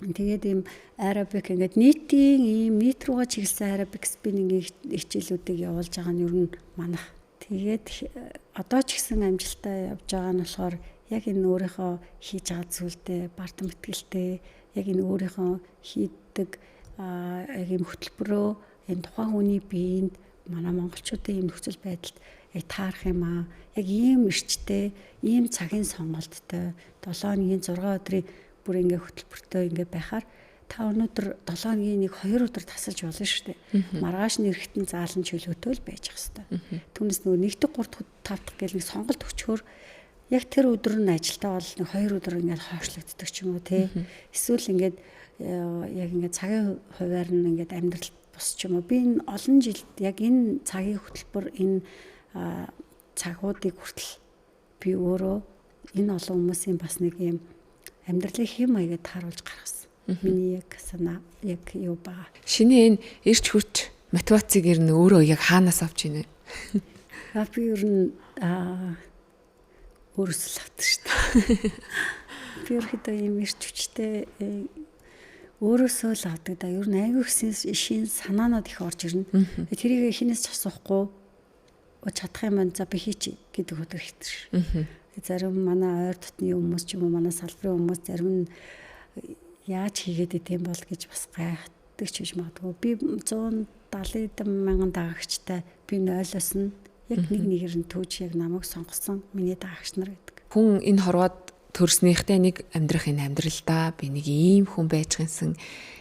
Тэгээд ийм аэробик ингээд нийт руугаа чиглэсэн аэробик спиннингийн хичээлүүдийг явуулж байгаа нь ер нь манайх. Тэгээд одоо ч гэсэн амжилттай явж байгаа нь болохоор яг энэ өөрийнхөө хийж байгаа зүйлдээ бардам итгэлтэй яг энэ өөрийнхөө хийдэг яг юм хөтөлбөрөө энэ тухайн хүний биеинд манай монголчуудын ийм нөхцөл байдалд яг таарах юм аа. Яг ийм эрчтэй, ийм цагийн сонголттой 7 өдрийн 6 өдрийн бүр ингээ хөтөлбөртэй ингээ байхаар та өнөөдөр 7 хоногийн нэг 2 өдөр тасалж болно шүү дээ. Маргааш нь эрэхтэн заалан чөлөөтэй л байж ах хэвээр. Түүнээс нөгөө 1 дахь 3 дахь 5 дахь гэл нэг сонголт өчгөр яг тэр өдөр нь ажилдаа бол нэг 2 өдөр ингээд хойшлогддог ч юм уу те. Эсвэл ингээд яг ингээд цагийн хуваар нь ингээд амьдрал босч юм уу. Би энэ олон жилд яг энэ цагийн хөтөлбөр энэ цагуудыг хүртэл би өөрөө энэ олон хүмүүсийн бас нэг юм амьдралын хэм маягаар тааруулж гаргасан. Миний яг санаа яг юу баа. Шинэ энэ эрч хүч мотивацийг ер нь өөрөө яг хаанаас авч ийнэ? Би ер нь өөрөөсөө л авдаг шүү дээ. Би ерөөхдөө юм эрч хүчтэй өөрөөсөө л авдаг да. Ер нь айгүй гэсэн шин санаанууд их орж ирнэ. Тэрийг хинээс ч асуухгүй чадах юм байна. За би хийчих гэдэг хөдөлгөөн хэвчээ. Зарим манай ойр дотны хүмүүс ч юм уу манай салбарын хүмүүс зарим нь яаж хийгээд идэм бол гэж бас гайхдаг ч гэж магадгүй. Би 170 мянган дагагчтай би нойлоос нь яг нэгээр нь түүж яг намайг сонгосон миний дагагч нар гэдэг. Хүн энэ хорвоод төрснийхтэй нэг амьдрах энэ амьдралдаа би нэг ийм хүн байж гинсэн,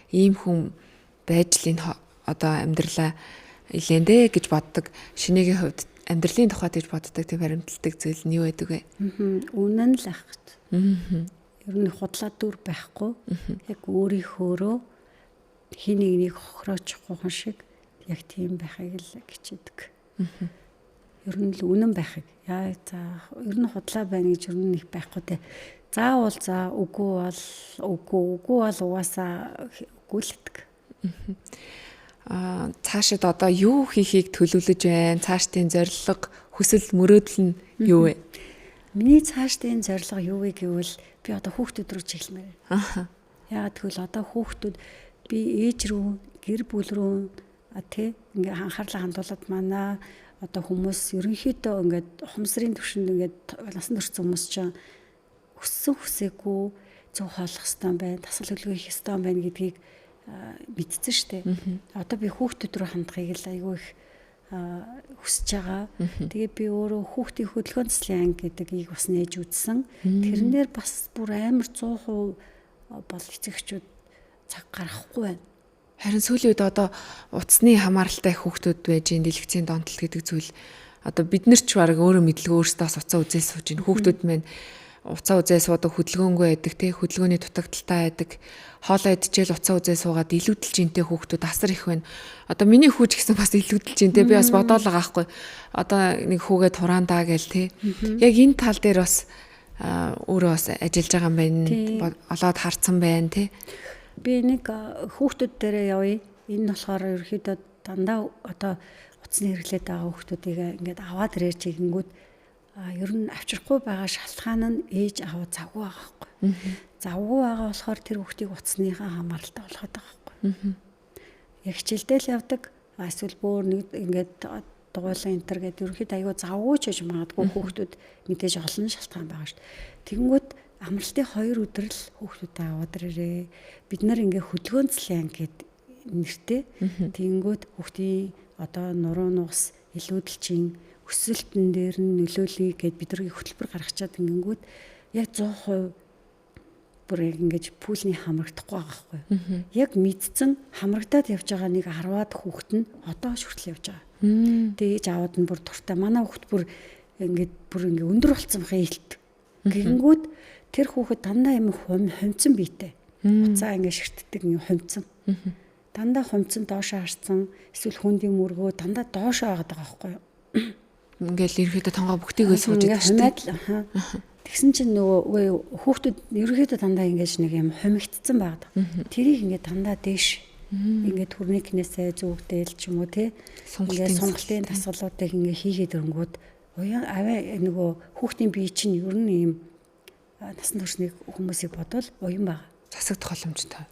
ийм хүн байж л энэ одоо амьдралаа илэндэ гэж боддог. Шинэгийн хувьд амьдралын тухайд гэж боддог тийм баримталдаг зүйл нь юу байдаг вэ? Үнэн л ах гэж. Ер нь худлаа дүр байхгүй. Яг өөрийнхөөрөө хин нэгнийг хохироочихгүй хүн шиг яг тийм байхыг л хичээдэг. Ер нь л үнэн байхыг. Яа за ер нь худлаа байна гэж ер нь их байхгүй те. Заавал за үгүй бол үгүй бол угаасаа үгүй л гэдэг. Цаашид одоо юу хийхийг төлөвлөж байна? Цаашдын зорилго, хүсэл мөрөөдөл нь юу вэ? Миний цаашдын зорилго юу вэ гэвэл би одоо хүүхдүүд рүү чиглэмээр. Яагаад гэвэл одоо хүүхдүүд би ээж рүү, гэр бүл рүү тий ингээ анхаарлаа хандуулад манай одоо хүмүүс ерөнхийдөө ингээд ухамсарын түвшинд ингээд насан турш хүмүүс чинь хүссэн хүсээгүй зөв хооллох ёстой байна, тасал хөдөлгөөн хийх ёстой байна гэдгийг мэдсэн штэ. Одоо би хүүхдүүд рүү хандахыг л айгүй их хүсэж байгаа. Тэгээд би өөрөө хүүхдийн хөдөлгөөн цэцлийн анги гэдгийг бас нээж үзсэн. Тэрнээр бас бүр амар 100% бол эцэгчүүд цаг гаргахгүй байна. Харин сүүлийн үед одоо утасны хамааралтай хүүхдүүд байж энэ дэлгэцийн донтол гэдэг зүйл одоо бид нар ч баг өөрөө мэдлгүй өөрсдөөс уцаа үзээ сууж ин хүүхдүүд маань уцаа үзээ суудаг хөдөлгөөнгүй байдаг те хөдөлгөөний дутагдaltaй байдаг хоолоо идчихэл уцаа үзээ суугаад илүүдэлж интэй хүүхдүүд асар их байна. Одоо миний хүүч гэсэн бас илүүдэлж интэй би бас бодоол байгаа байхгүй. Одоо нэг хүүгээ тураандаа гээл те. Яг энэ тал дээр бас өөрөө бас ажиллаж байгаа юм байна. Олоод харцсан байна те. Би нэг хүүхдүүд дээрээ явъя. Энэ болохоор ерөөхдөө дандаа одоо утасны хэрэглээд байгаа хүүхдүүдийг ингээд аваад ирээч гингүүд ер нь авчрахгүй байгаа шалтгаан нь ээж аав завгүй байгаа байхгүй. Завгүй байгаа болохоор тэр хүүхдийг утасныхаа хамааралтай болгоод байгаа байхгүй. Яг хичээлдээ л явдаг. Эсвэл бүр нэг ингээд дугуйлан энтер гэдэг ерөөхдөө аягүй завгүй ч гэж магадгүй хүүхдүүд мэдээж олон шалтгаан байгаа шүү дээ. Тэгэнгүүт амралтын 2 өдөр л хүүхдүүдээ аваад ирээрээ. Бид нар ингээ хөдөлгөөнцлийн анги гэдэг нэртэй. Тэгэнгүүт хүүхдийн одоо нуруу нугас илүүдэлчин өсөлтөн дээр нь нөлөөлөе гэд бидний хөтөлбөр гаргачаад ингэнгүүт яг 100% бүр ингэж пүүлний хамрагдахгүй байгаа байхгүй. Яг мэдсэн хамрагдаад явж байгаа нэг 10-аад хүүхэд нь одоо хүртэл явж байгаа. Тэгээ ээж аваад нь бүр дуртай. Манай хүүхэд бүр ингээ өндөр болцсон бахаа илт. Гингүүд тэр хүүхэд дандаа юм хомцсон биетэй. Уцаа ингээ ширтдэг юм хомцсон. Дандаа хомцсон доошоо харцсан эсвэл хүндийн мөргөө дандаа доошоо байгаа байхгүй юу? Ингээл ерөөхдөө тонгоо бүгтийгөө сууж идэх шүү дээ. Тэгсэн чинь нөгөө хүүхдүүд ерөөхдөө дандаа ингэж нэг юм хомигдсан байгаад. Тэрийг ингээ дандаа дээш ингээ турникнээсээ зүгдээл ч юм уу те. Ингээ сонголтын дасгалуудыг ингээ хийгээд өрөнгүүд уян аваа нөгөө хүүхдийн бие чинь ер нь юм насан туршны хүмүүсийг бодвол уян байгаа. Засагдах боломжтой.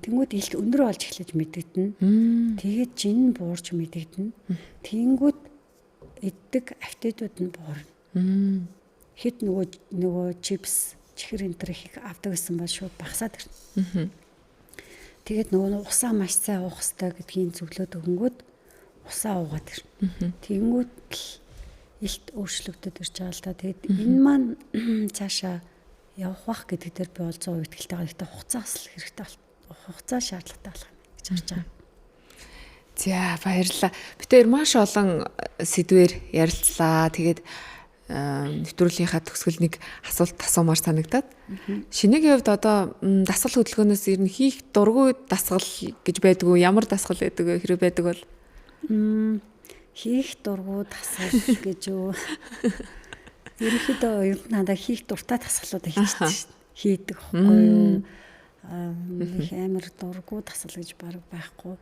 Тэнгүүд илт өндөр болж эхлэж мэдэгдэнэ. Тэгээд жин буурч мэдэгдэнэ. Тэнгүүд иддэг аппетитууд нь буурна. Хэд нөгөө чипс, чихэр энтер их авдаг гэсэн бол шууд багасаад ирнэ. Тэгээд нөгөө усаа маш сайн уух хэрэгтэй гэдгийг зөвлөд өгөнгүүд усаа уугаад ирнэ. Тэнгүүд илт өөрчлөгдөд ирж байгаа л та. Тэгээд энэ маань цаашаа явах бах гэдэг дээр би бол 100% итгэлтэй байгаа. Гэхдээ хугацаас л хэрэгтэй хугацаа шаардлагатай болох юм гэж харж байгаа. За баярлалаа. Бид хоёр маш олон сэдвээр ярилцлаа. Тэгээд нэвтрүүлгийнхаа төгсгөл нэг асуулт асуумаар санагдаад. Шинэгийн хувьд одоо дасгал хөдөлгөөнөөс ер нь хийх дургүй дасгал гэж байдгүй, ямар дасгал байдаг вэ? Хэрэг байдаг бол хийх дургүй дасгал гэж юу? Ерөнхийдөө юм надад хийх дуртай дасгалууд хийдэг байхгүй юу? Нэг амар дургүй дасгал гэж баг байхгүй.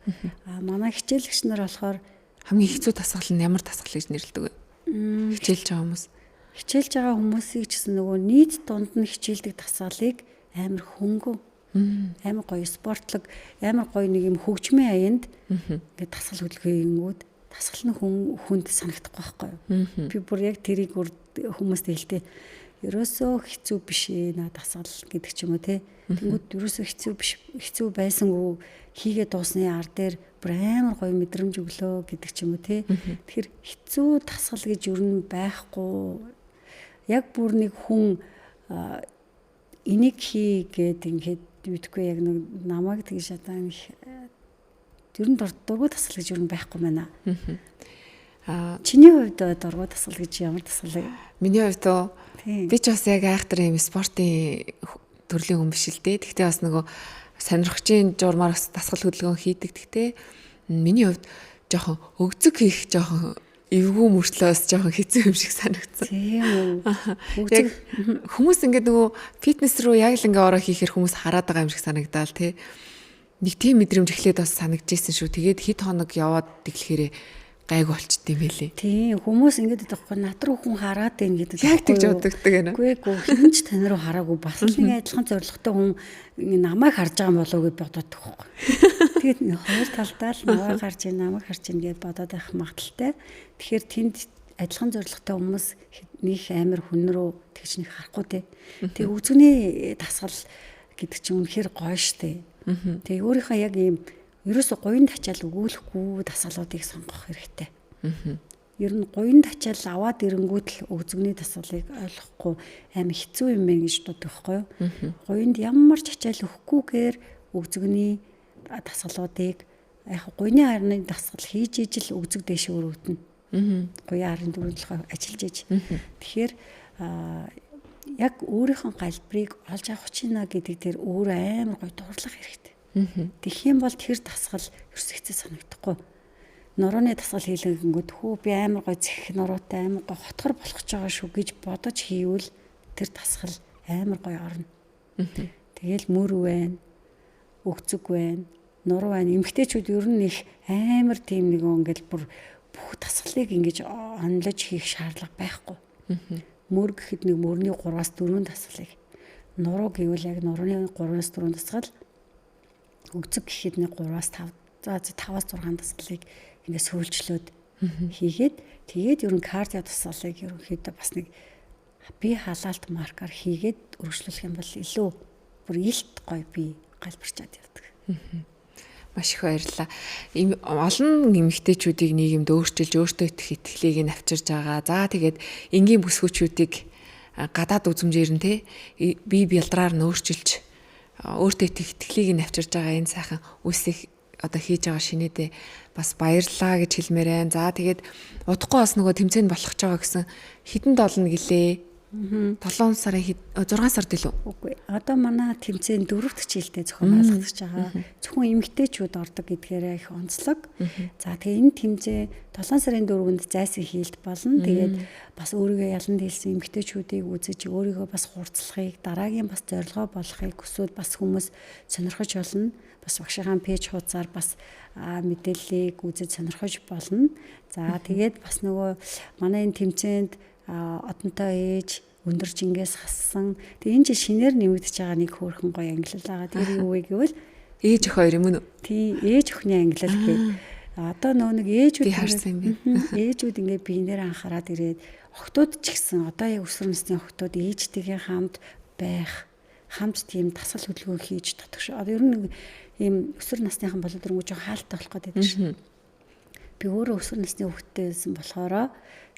Манай хичээлэгч нар болохоор хамгийн хэцүү дасгал нь ямар дасгал гэж нэрлэдэг вэ? Хичээлж байгаа хүмүүс. Хичээлж байгаа хүмүүсийг ч гэсэн нөгөө нийт дунд нь хичээлдэг дасгалыг амар хөнгөн, амар гоё спортлог, амар гоё нэг юм хөгжмийн аянд ингээд дасгал хөдөлгөөнгүүд дасгал нь хүнд санагдахгүй байхгүй юу? Би бүр яг тэрийг хүмүүст хэлдэг. Ерөөсөө хэцүү биш наа дасгал гэдэг ч юм уу те. Тэнгүүд ерөөсөө хэцүү биш, хэцүү байсангүй хийгээ дуусны ар дээр бүр амар гоё мэдрэмж өглөө гэдэг ч юм уу те. Тэгэхээр хэцүү дасгал гэж юу н байхгүй. Яг бүр нэг хүн энийг хий гэд ингээд юудгүй яг нэг намайг тэгж одоо нэг ер нь дургуй дасгал гэж юу н байхгүй байна. Чиний хувьд дургуй дасгал гэж ямар дасгал вэ? Миний хувьд би ч бас яг айхтар юм спортын төрлийн хүн биш л дээ. Гэхдээ бас нөгөө сонирхчийн журмаар бас дасгал хөдөлгөөн хийдэг. Гэхдээ миний хувьд жоохон өгзөг хийх жоохон эвгүй мөртлөөс жоохон хэцүү юм шиг санагдсан. Тийм үү. Яг хүмүүс ингээд нөгөө фитнес руу яг л ингээ ороо хийхээр хүмүүс хараад байгаа юм шиг санагдаал тий. Нэг тийм мэдрэмж эхлээд бас санагдчихсэн шүү. Тэгээд хэд хоног яваад тэглэхээрээ гайг болчт юм байлээ. Тийм хүмүүс ингэдэг байхгүй над руу хүн хараад байна гэдэг. Яг тэгж бодогддаг гэнэ. Үгүй хэн ч тань руу хараагүй бас л нэг адилхан зоригтой хүн намайг харж байгаа болов уу гэж бодоод байхгүй. Тэгээд хоёр талдаа л намайг харж байна, намайг харж байна гэж бодоод байх магадaltaй. Тэгэхээр тэнд адилхан зоригтой хүмүүс нэг амар хүн рүү тэгж нэг харахгүй те. Тэгээ үзүний дасгал гэдэг чинь үнэхээр гоё штэ. Тэгээ өөрийнхөө яг ийм ерөөсө гоёнд ачаал өгүүлэхгүй дасгалуудыг сонгох хэрэгтэй. Ер нь гоёнд ачаал аваад ирэнгүүт л өгзөгний дасгалыг ойлгохгүй амар хэцүү юм байна гэж боддог байхгүй юу? Гоёнд ямар ч ачаал өгөхгүйгээр өгзөгний дасгалуудыг яг гоёны харны дасгал хийж ижил өгзөг дэше өрөвдөнө. Гоёны харны дөрвөлхөө ажиллаж иж. Тэгэхээр яг өөрийнхөө галбарыг олж авах чина гэдэг дээр өөр амар гоё дуурлах хэрэгтэй. Тэгэх юм бол тэр дасгал ерсөгцөө санагдахгүй. Нурууны дасгал хийлгэнгүүт хөө би амар гой зэх нуруутай амар гой хотгор болох ч байгаа шүү гэж бодож хийвэл тэр дасгал амар гой орно. Тэгэл мөр байна, өгцөг байна, нуруу байна. Эмэгтэйчүүд ер нь их амар тийм нэг ингээл бүр бүх дасгалыг ингэж онлож хийх шаардлага байхгүй. Мөр гэхэд нэг мөрний 3-4 дасгалыг. Нуруу гэвэл яг нурууны 3-4 дасгал. Өгцөг гэхэд нэг 3-5 5-6 дасгалыг ингээд сүүлжлөөд хийгээд тэгээд ер нь кардио дасгалыг ерөнхийдөө бас нэг бие халаалт маркаар хийгээд өргөжлүүлэх юм бол илүү бүр илт гоё бие галбарчаад явдаг. Маш их баярлалаа. Олон эмэгтэйчүүдийг нийгэмд өөрчилж өөртөө итгэх итгэлийг нь авчирж байгаа. За тэгээд энгийн бүсгүүчүүдийг гадаад үзмжээр нь те бие бялдраар нь өөрчилж өөртөө итгэх итгэлийг нь авчирж байгаа энэ сайхан үсийг одоо хийж байгаа шинэдээ бас баярлалаа гэж хэлмээр байна. За тэгээд удахгүй бас нөгөө тэмцээнд болох ч байгаа гэсэн хэдэнд олно гэлээ. 7 сарын 6 сард илүү. Үгүй. Одоо манай тэмцээн 4-р хичээлдээ зохион байгуулагдаж байгаа. Зөвхөн эмэгтэйчүүд ордог гэдгээрээ их онцлог. За тэгээ энэ тэмцээн 7 сарын 4-нд зайсан хийлт болно. Тэгээд бас өөрийгөө ялан дийлсэн эмэгтэйчүүдийг үзэж өөрийгөө бас хурцлахыг, дараагийн бас зорилгоо болохыг хүсвэл бас хүмүүс сонирхож болно. Бас багшийн пэйж хуудасаар бас мэдээллийг үзэж сонирхож болно. За тэгээд бас нөгөө манай энэ тэмцээнд одонтой ээж өндөр жингээс хассан. Тэгээ энэ чинь шинээр нэмэгдэж байгаа нэг хөөрхөн гоё ангилал байгаа. Тэр юу вэ гэвэл ээж өх хоёр юм уу? Тийм, ээж өхний ангилал гэх. Одоо нэг ээжүүд харсан юм байна. Ээжүүд ингээ биенээр анхаарад ирээд охтууд ч гэсэн одоо яг өсвөр насны охтууд ээжтэйгээ хамт байх, хамт тийм дасгал хөдөлгөөн хийж татдаг шүү. Одоо ер нь нэг ийм өсвөр насныхан болоод ирэнгүүт жоо хаалттай болох гэдэг шүү. Би өөрөө өсвөр насны хүүхдтэй байсан болохоор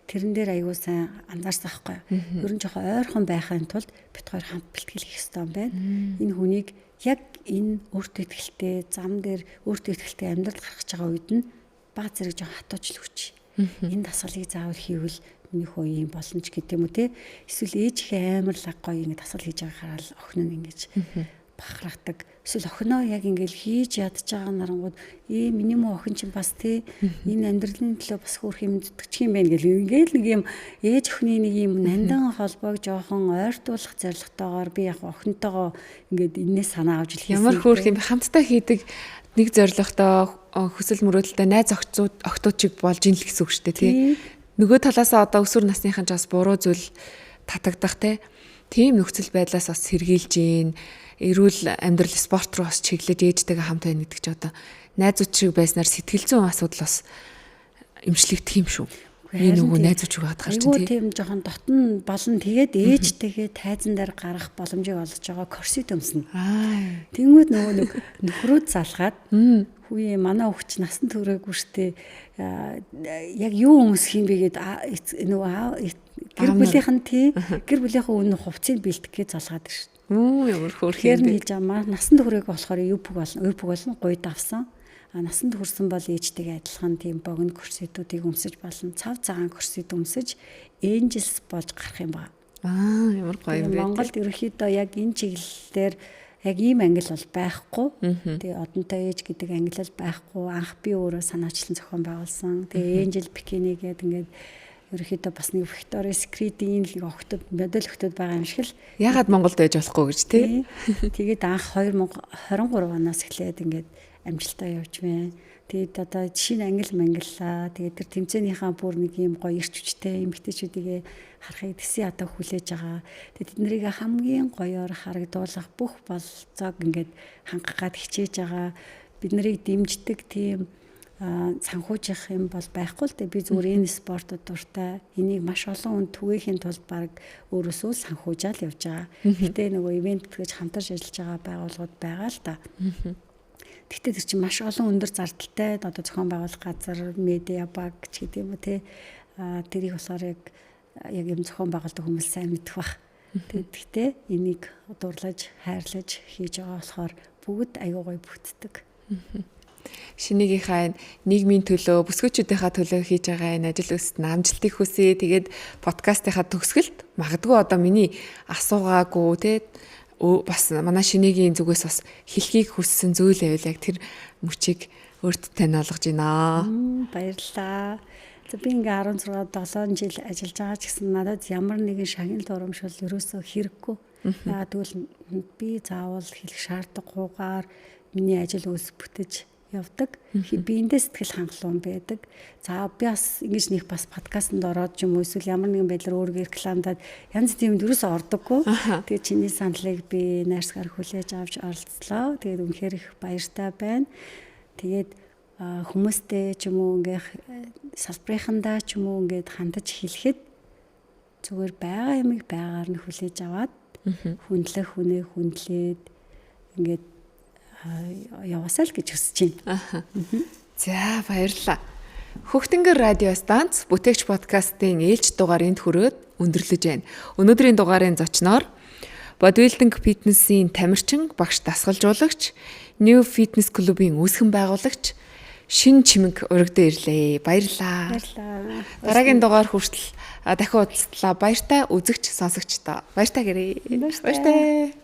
тэрэн дээр аягүй сайн анзаарсан байхгүй. Ер нь жоохон ойрхон байхын тулд бид хоёр хамт бэлтгэл хийх хэрэгтэй юм байна. Энэ хүнийг яг энэ өөртөө ихтэй зам дээр өөртөө ихтэй амьдрал гаргаж байгаа үед нь баг зэрэг жоохон хатуужл хүч. Энэ дасгалыг заавал хийвэл миний хөө юм болно ч гэдэг юм уу те. Эсвэл ээжийнхээ амар лаг гоё ингэ дасгал хийж байгааг хараад охин нь ингэж бахархдаг. Эсвэл охиноо яг ингээл хийж ядж байгаа нарангууд миний муу охин чинь бас те энэ амьдралын төлөө бас хөөх юм зүтгэж юм байна гэл ингээл нэг юм ээж охины нэг юм нандан холбоог жоохон ойртуулах зорилготойгоор би яг охинтойгоо ингээд энэс санаа авч хэлсэн. Ямар хөөх юм хамтдаа хийдэг нэг зорилготой хүсэл мөрөөдөлтэй найз охтууд чиг болж ийн л гэсэн үг шүү дээ тий. Нөгөө талаасаа одоо өсвөр насныхан ч бас буруу зүйл татагдах те. Тийм нөхцөл байдлаас бас сэргийлж ийн эрүүл амьдрал спорт руу бас чиглэж ээжтэйгээ хамт байна гэдэг чи одоо найзууд шиг байснаар сэтгэл зүйн асуудал бас эмчлэгдэх юм шүү. Би нөгөө найзууд шиг хаад гарч тийм. Тийм жоохон дотн болон тэгээд ээжтэйгээ тайзан дээр гарах боломжийг олгож байгаа корсет өмснө. Тэнгүүд нөгөө нэг нөхрүүд залгаад хүүе манай хүүхч насан туршаагүй штэ яг юу өмсөх юм бэ гэд нөгөө гэр бүлийнхэн тий гэр бүлийнхээ үнэн хувцсыг бэлтгэх гэж залгаад байна штэ. Ямар хөөрх юм бэ? Хийж байгаа насан туршааг болохоор юпг болно гуйд авсан. Насанд хүрсэн бол ээжтэйгээ адилхан тийм богино корсетүүдийг өмсөж болно. Цав цагаан корсет өмсөж энжелс болж гарах юм байна. Ямар гоё юм бэ? Монголд ерөнхийдөө яг энэ чиглэлээр яг ийм англи бол байхгүй. Тэгээ одонтой ээж гэдэг англи бол байхгүй. Анх би өөрөө санаачлан зохион байгуулсан. Тэгээ энжел бикини гэдэг ингээд ерөнхийдөө бас нэг Victoria's Secret-ийн нэг охтод модель охтод байгаа юм шиг л. Ягаад Монголд байж болохгүй гэж тий. Тэгээд анх 2023 оноос эхлээд ингээд амжилтаа явж байна. Тэгээд одоо шинэ англи манглаа. Тэгээд тэр тэмцээнийхээ бүр нэг юм гоё ирч хүчтэй эмэгтэйчүүдийг харахыг тэсээ одоо хүлээж байгаа. Тэгээд тэднийг хамгийн гоёор харагдуулах бүх болцоог ингээд хангахад хичээж байгаа. Бид нарыг дэмждэг тийм санхүүжих юм бол байхгүй л дээ. Би зүгээр энэ спортод дуртай. Энийг маш олон хүн түгээхийн тулд баг өөрөөсөө санхүүжаал явж байгаа. Гэтэ нөгөө ивент гэж хамтарч ажиллаж байгаа байгууллагууд байгаа л да. Гэхдээ тэр чинь маш олон өндөр зардалтай одоо зохион байгуулах газар, медиа баг ч гэдэг юм уу те. Тэрийг болохоор яг юм зохион байгуулдаг хүмүүс сайн мэдэх бах. Гэхдээ энийг дурлаж, хайрлаж хийж байгаа болохоор бүгд аюу гой бүтдэг. Шинийгийнхаа нийгмийн төлөө, бүсгүйчүүдийнхаа төлөө хийж байгаа энэ ажил өсөлт амжилтыг хүсье. Тэгээд подкастынхаа төгсгөлд магадгүй одоо миний асуугаагүй те бас манай шинийгийн зүгээс бас хэлхийг хүссэн зүйл байвал яг тэр мөчийг өөртөө тань олгож байна. Баярлалаа. За би ингээ 16-7 жил ажиллаж байгаа ч гэсэн надад ямар нэгэн шагнал дурамшил ерөөсөө хэрэггүй. Яагаад гэвэл би заавал хэлэх шаардлагагүйгээр миний ажил үйлс бүтэж явдаг. Би эндээ сэтгэл хангалуун байдаг. За би бас ингэж нэг бас подкастт ороод ч юм уу эсвэл ямар нэгэн байдлаар өөргөө рекламадад янз бүрийн дөрөөсөө ордоггүй. Тэгээд чиний саналыг би найрсгаар хүлээж авч оролцлоо. Тэгээд үнэхээр их баяртай байна. Тэгээд хүмүүстэй ч юм уу ингээ салбарынхандаа ч юм уу ингээд хандаж хэлэхэд зүгээр байгаа юмыг байгаар нь хүлээж аваад хүндлэх хүнээ хүндлээд ингээд яваасаа л гэж хүсэж байна. За баярлалаа. Хөхтөнгөр радио станц бүтээгч подкастын ээлж дугаар энд хүрээд өндөрлөж байна. Өнөөдрийн дугаарын зочноор бодибилдинг фитнесийн тамирчин, багш дасгалжуулагч, New Fitness клубын үүсгэн байгуулагч Шин Чимэг урагдаа ирлээ. Баярлалаа. Баярлалаа. Дараагийн дугаар хүртэл дахин уулзлаа. Баяртай үзэгч, сонсогчдоо. Баяртай гэрээ. Баяртай.